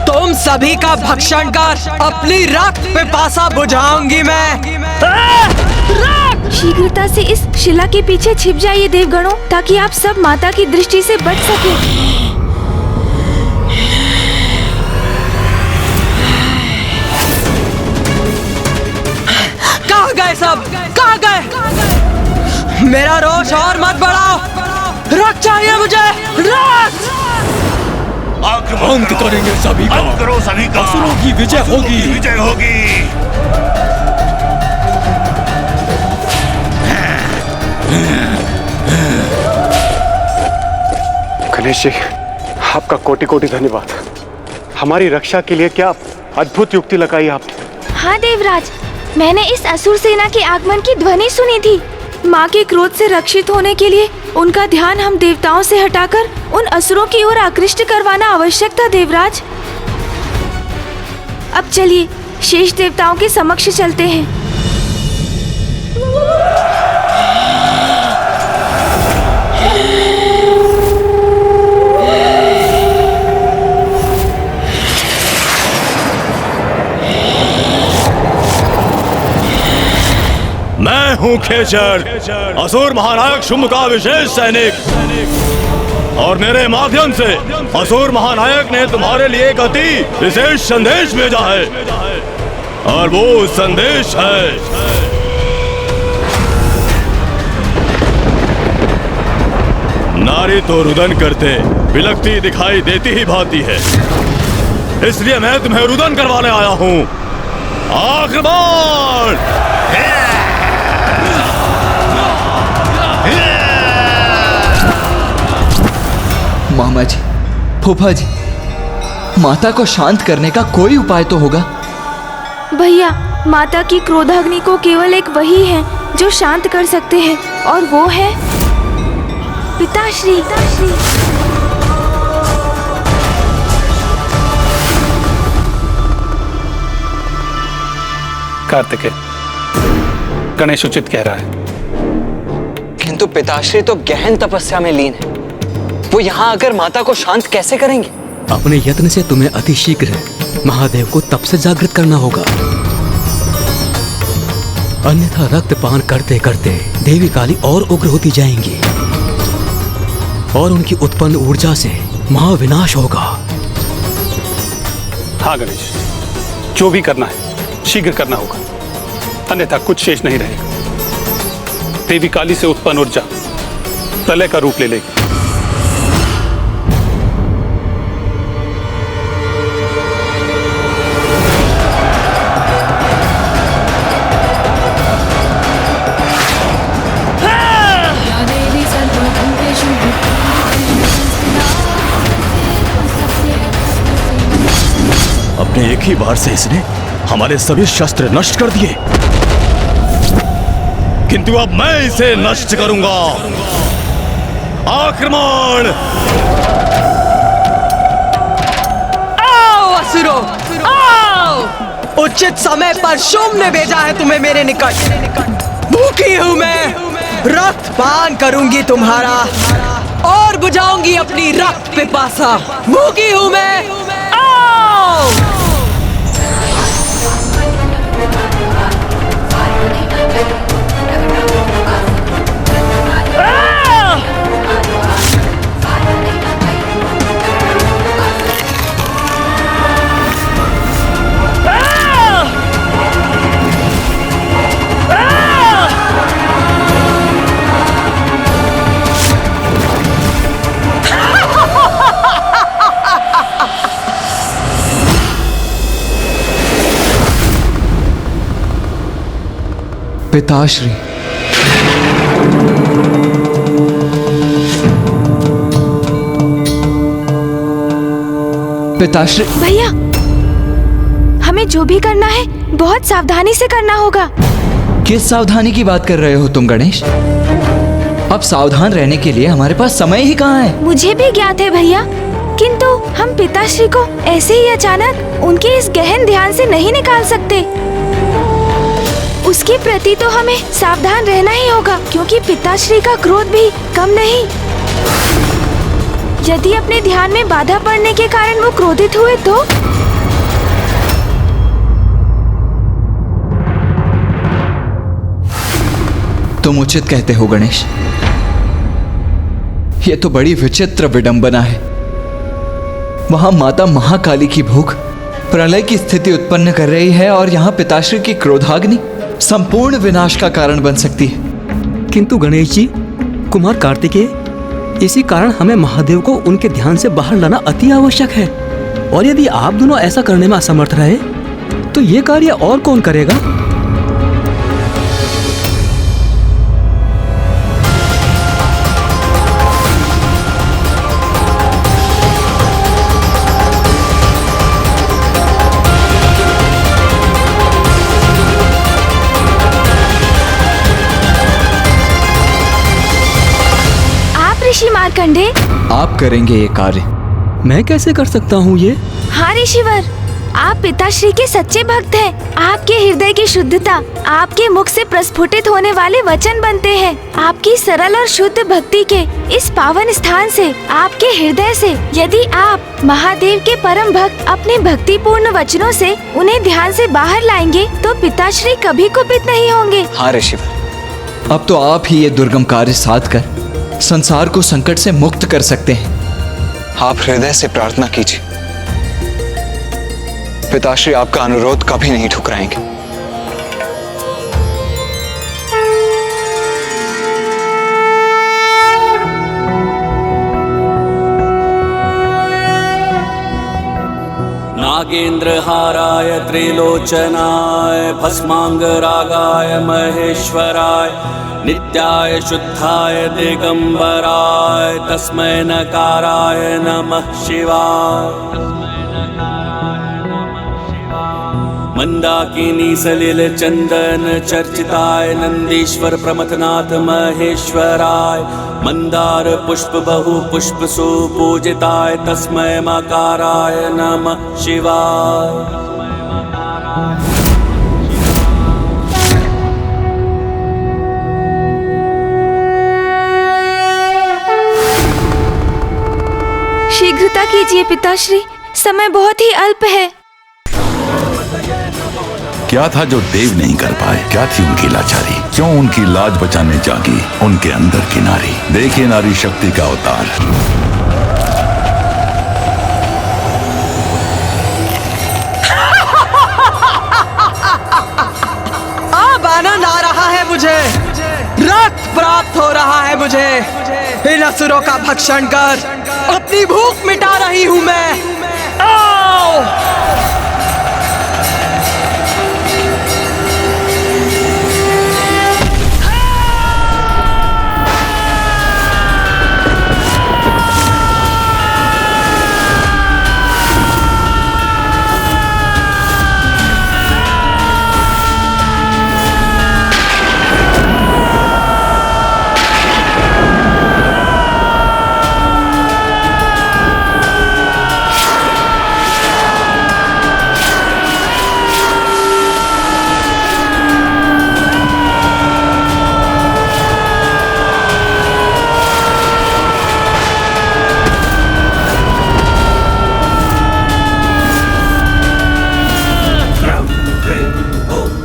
S8: तुम सभी का भक्षण कर अपनी रक्त पिपासा बुझाऊंगी मैं।
S7: शीघ्रता से इस शिला के पीछे छिप जाइए देवगणों, ताकि आप सब माता की दृष्टि से बच सके।
S8: कहाँ गए सब? कहाँ गए? मेरा रोष और मत बढ़ाओ। रक्त चाहिए मुझे, रक्त।
S5: अंत करेंगे सभी का।
S14: अंत करो सभी का।
S5: असुरों की विजय होगी।
S14: विजय होगी।
S2: गणेश जी, आपका कोटि कोटि धन्यवाद। हमारी रक्षा के लिए क्या अद्भुत युक्ति लगाई आपने।
S7: हाँ देवराज, मैंने इस असुर सेना के आगमन की ध्वनि सुनी थी। माँ के क्रोध से रक्षित होने के लिए उनका ध्यान हम देवताओं से हटाकर उन असुरों की ओर आकृष्ट करवाना आवश्यक था देवराज। अब चलिए शेष देवताओं के समक्ष चलते हैं।
S5: मैं हूँ खेचर, असुर महानायक शुंभ का विशेष सैनिक, और मेरे माध्यम से असुर महानायक ने तुम्हारे लिए एक अति विशेष संदेश भेजा है, और वो संदेश है नारी तो रुदन करते विलकती दिखाई देती ही भाती है, इसलिए मैं तुम्हें रुदन करवाने आया हूँ। आक्रमण!
S3: मामा जी, फूफा जी, माता को शांत करने का कोई उपाय तो होगा।
S7: भैया, माता की क्रोधाग्नि को केवल एक वही है जो शांत कर सकते हैं, और वो है पिताश्री।
S10: कार्तिकेय, गणेश उचित कह रहा है।
S3: किंतु पिताश्री तो गहन तपस्या में लीन है। वो यहाँ आकर माता को शांत कैसे करेंगे?
S9: अपने यत्न से तुम्हें अतिशीघ्र महादेव को तप से जागृत करना होगा, अन्यथा रक्तपान करते करते देवी काली और उग्र होती जाएंगी और उनकी उत्पन्न ऊर्जा से महाविनाश होगा।
S10: हाँ गणेश, जो भी करना है शीघ्र करना होगा, अन्यथा कुछ शेष नहीं रहेगा। देवी काली से उत्पन्न ऊर्जा प्रलय का रूप ले लेगी।
S5: अपने एक ही बार से इसने हमारे सभी शस्त्र नष्ट कर दिए, किंतु अब मैं इसे नष्ट करूंगा। आक्रमण!
S8: आओ असुरों, आओ! उचित समय पर शुंभ ने भेजा है तुम्हें मेरे निकट। भूखी हूं मैं, रक्तपान करूंगी तुम्हारा और बुझाऊंगी अपनी रक्त पिपासा। भूखी हूं मैं, आओ!
S3: पिताश्री। पिताश्री।
S7: भैया, हमें जो भी करना है बहुत सावधानी से करना होगा।
S3: किस सावधानी की बात कर रहे हो तुम गणेश? अब सावधान रहने के लिए हमारे पास समय ही कहाँ है?
S7: मुझे भी ज्ञात है भैया, किंतु हम पिताश्री को ऐसे ही अचानक उनके इस गहन ध्यान से नहीं निकाल सकते। उसके प्रति तो हमें सावधान रहना ही होगा, क्योंकि पिताश्री का क्रोध भी कम नहीं। यदि अपने ध्यान में बाधा पड़ने के कारण वो क्रोधित हुए तो
S3: तुम उचित कहते हो गणेश। ये तो बड़ी विचित्र विडंबना है। वहां माता महाकाली की भूख प्रलय की स्थिति उत्पन्न कर रही है और यहाँ पिताश्री की क्रोधाग्नि संपूर्ण विनाश का कारण बन सकती है।
S9: किंतु गणेश जी, कुमार कार्तिकेय, इसी कारण हमें महादेव को उनके ध्यान से बाहर लाना अति आवश्यक है। और यदि आप दोनों ऐसा करने में असमर्थ रहे तो ये कार्य और कौन करेगा?
S7: ऋषि मार्कंडे,
S3: आप करेंगे ये कार्य।
S9: मैं कैसे कर सकता हूँ ये?
S7: हाँ ऋषिवर, आप पिताश्री के सच्चे भक्त हैं। आपके हृदय की शुद्धता, आपके मुख से प्रस्फुटित होने वाले वचन बनते हैं। आपकी सरल और शुद्ध भक्ति के इस पावन स्थान से, आपके हृदय से, यदि आप महादेव के परम भक्त अपने भक्तिपूर्ण वचनों से उन्हें ध्यान से बाहर लाएंगे तो पिताश्री कभी कुपित नहीं होंगे।
S3: हाँ ऋषिवर, अब तो आप ही ये दुर्गम कार्य साध कर संसार को संकट से मुक्त कर सकते हैं।
S17: आप हृदय से प्रार्थना कीजिए, पिताश्री आपका अनुरोध कभी नहीं ठुकराएंगे।
S11: नागेन्द्रहाराय त्रिलोचनाय भस्मांगरागाय महेश्वराय नित्याय शुद्धाय दिगंबराय तस्मै नकाराय नमः शिवाय। मंदाकिनी सलिल चंदन चर्चिताय नंदीश्वर प्रमथनाथ महेश्वराय मंदार पुष्प बहु पुष्प सुपूजिताय तस्मै मकाराय नमः शिवाय।
S7: शीघ्रता कीजिए पिताश्री, समय बहुत ही अल्प है।
S6: क्या था जो देव नहीं कर पाए? क्या थी उनकी लाचारी? क्यों उनकी लाज बचाने जागी उनके अंदर की नारी? देखिए नारी शक्ति का अवतार।
S8: अब आनंद आ रहा है मुझे, रक्त प्राप्त हो रहा है मुझे। इन असुरों का भक्षण कर अपनी भूख मिटा रही हूँ मैं। आओ!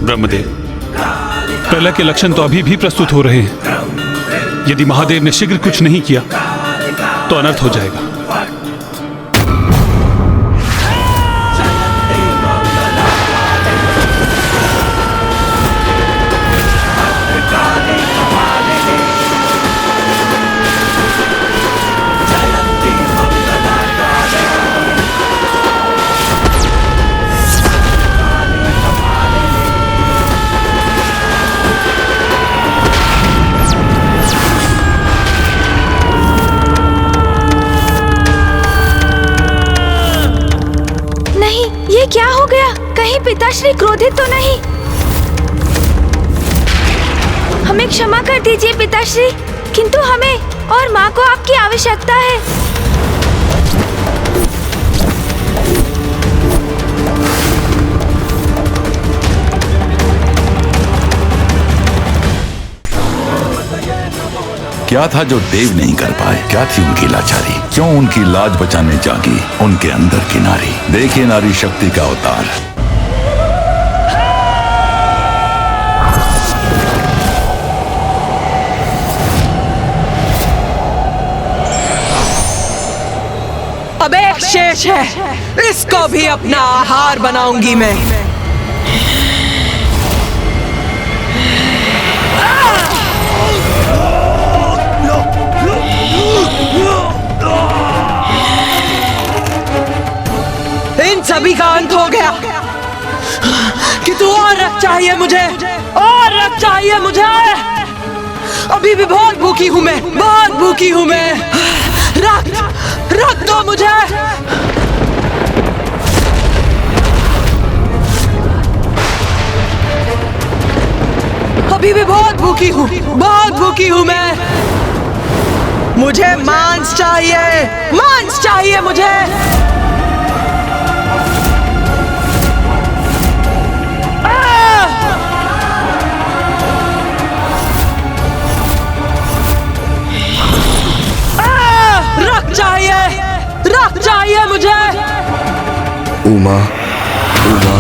S10: ब्रह्मदेव, प्रलय के लक्षण तो अभी भी प्रस्तुत हो रहे हैं। यदि महादेव ने शीघ्र कुछ नहीं किया तो अनर्थ हो जाएगा।
S7: ये क्या हो गया? कहीं पिताश्री क्रोधित तो नहीं? हमें क्षमा कर दीजिए पिताश्री, किंतु हमें और माँ को आपकी आवश्यकता है।
S6: क्या था जो देव नहीं कर पाए? क्या थी उनकी लाचारी? क्यों उनकी लाज बचाने जागी उनके अंदर की नारी? देखिए नारी शक्ति का अवतार।
S8: अब एक शेष है, इसको भी अपना आहार बनाऊंगी मैं। इन सभी का अंत हो गया। किंतु और रक्त चाहिए मुझे, और रक्त चाहिए मुझे। अभी भी बहुत भूखी हूं मैं, बहुत भूखी हूं मैं। रक्त, रक्त दो मुझे। अभी भी बहुत भूखी हूं, बहुत भूखी हूं मैं। मुझे मांस चाहिए, मांस चाहिए मुझे। रक्त चाहिए, रक्त चाहिए मुझे।
S5: उमा, उमा,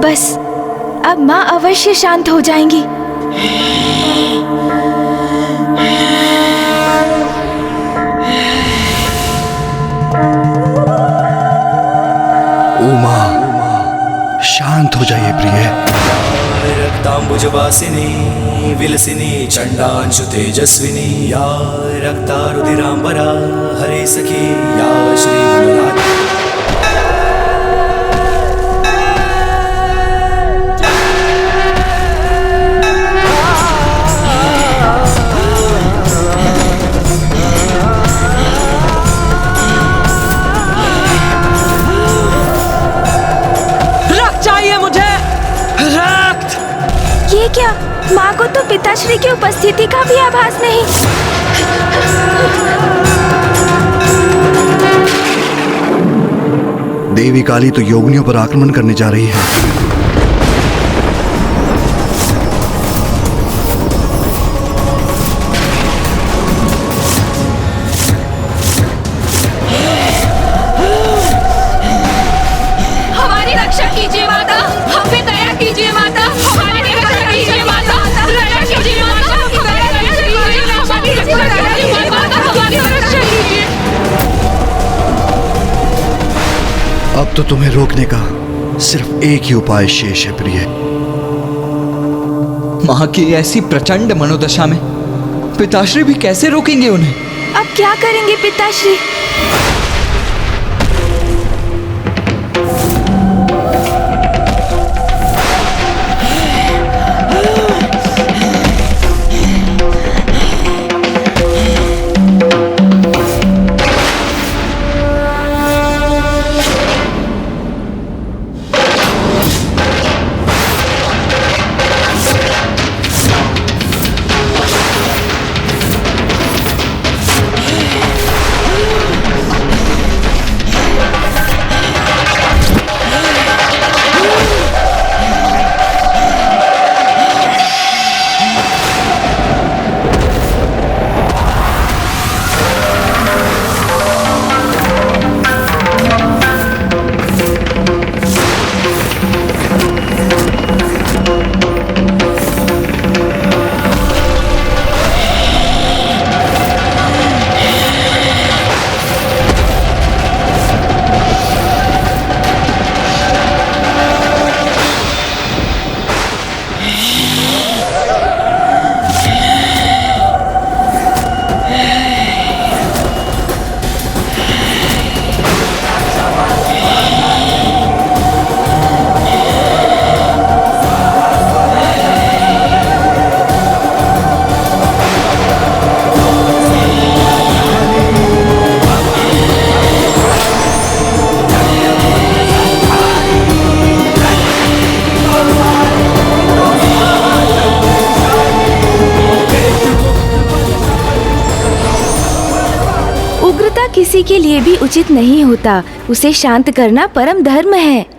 S7: बस अब माँ अवश्य शांत हो जाएंगी।
S5: उमा, शांत हो जाइए प्रिय।
S11: रक्तांबुजवासिनी विलसिनी चंडांशु तेजस्विनी या रक्तारुधिरांबरा हरे सखी या श्री मनोनाथ।
S7: ये क्या? माँ को तो पिताश्री की उपस्थिति का भी आभास नहीं।
S5: देवी काली तो योगिनियों पर आक्रमण करने जा रही है।
S15: हमारी रक्षा कीजिए माता, हम पे दया कीजिए माता। हमारी रक्षा कीजिए माता, दया कीजिए माता। हमारी रक्षा कीजिए माता, हमारी रक्षा कीजिए।
S5: अब तो तुम्हें रोकने का सिर्फ एक ही उपाय शेष है प्रिय।
S3: माँ की ऐसी प्रचंड मनोदशा में पिताश्री भी कैसे रोकेंगे उन्हें?
S7: अब क्या करेंगे पिताश्री? किसी के लिए भी उचित नहीं होता। उसे शांत करना परम धर्म है।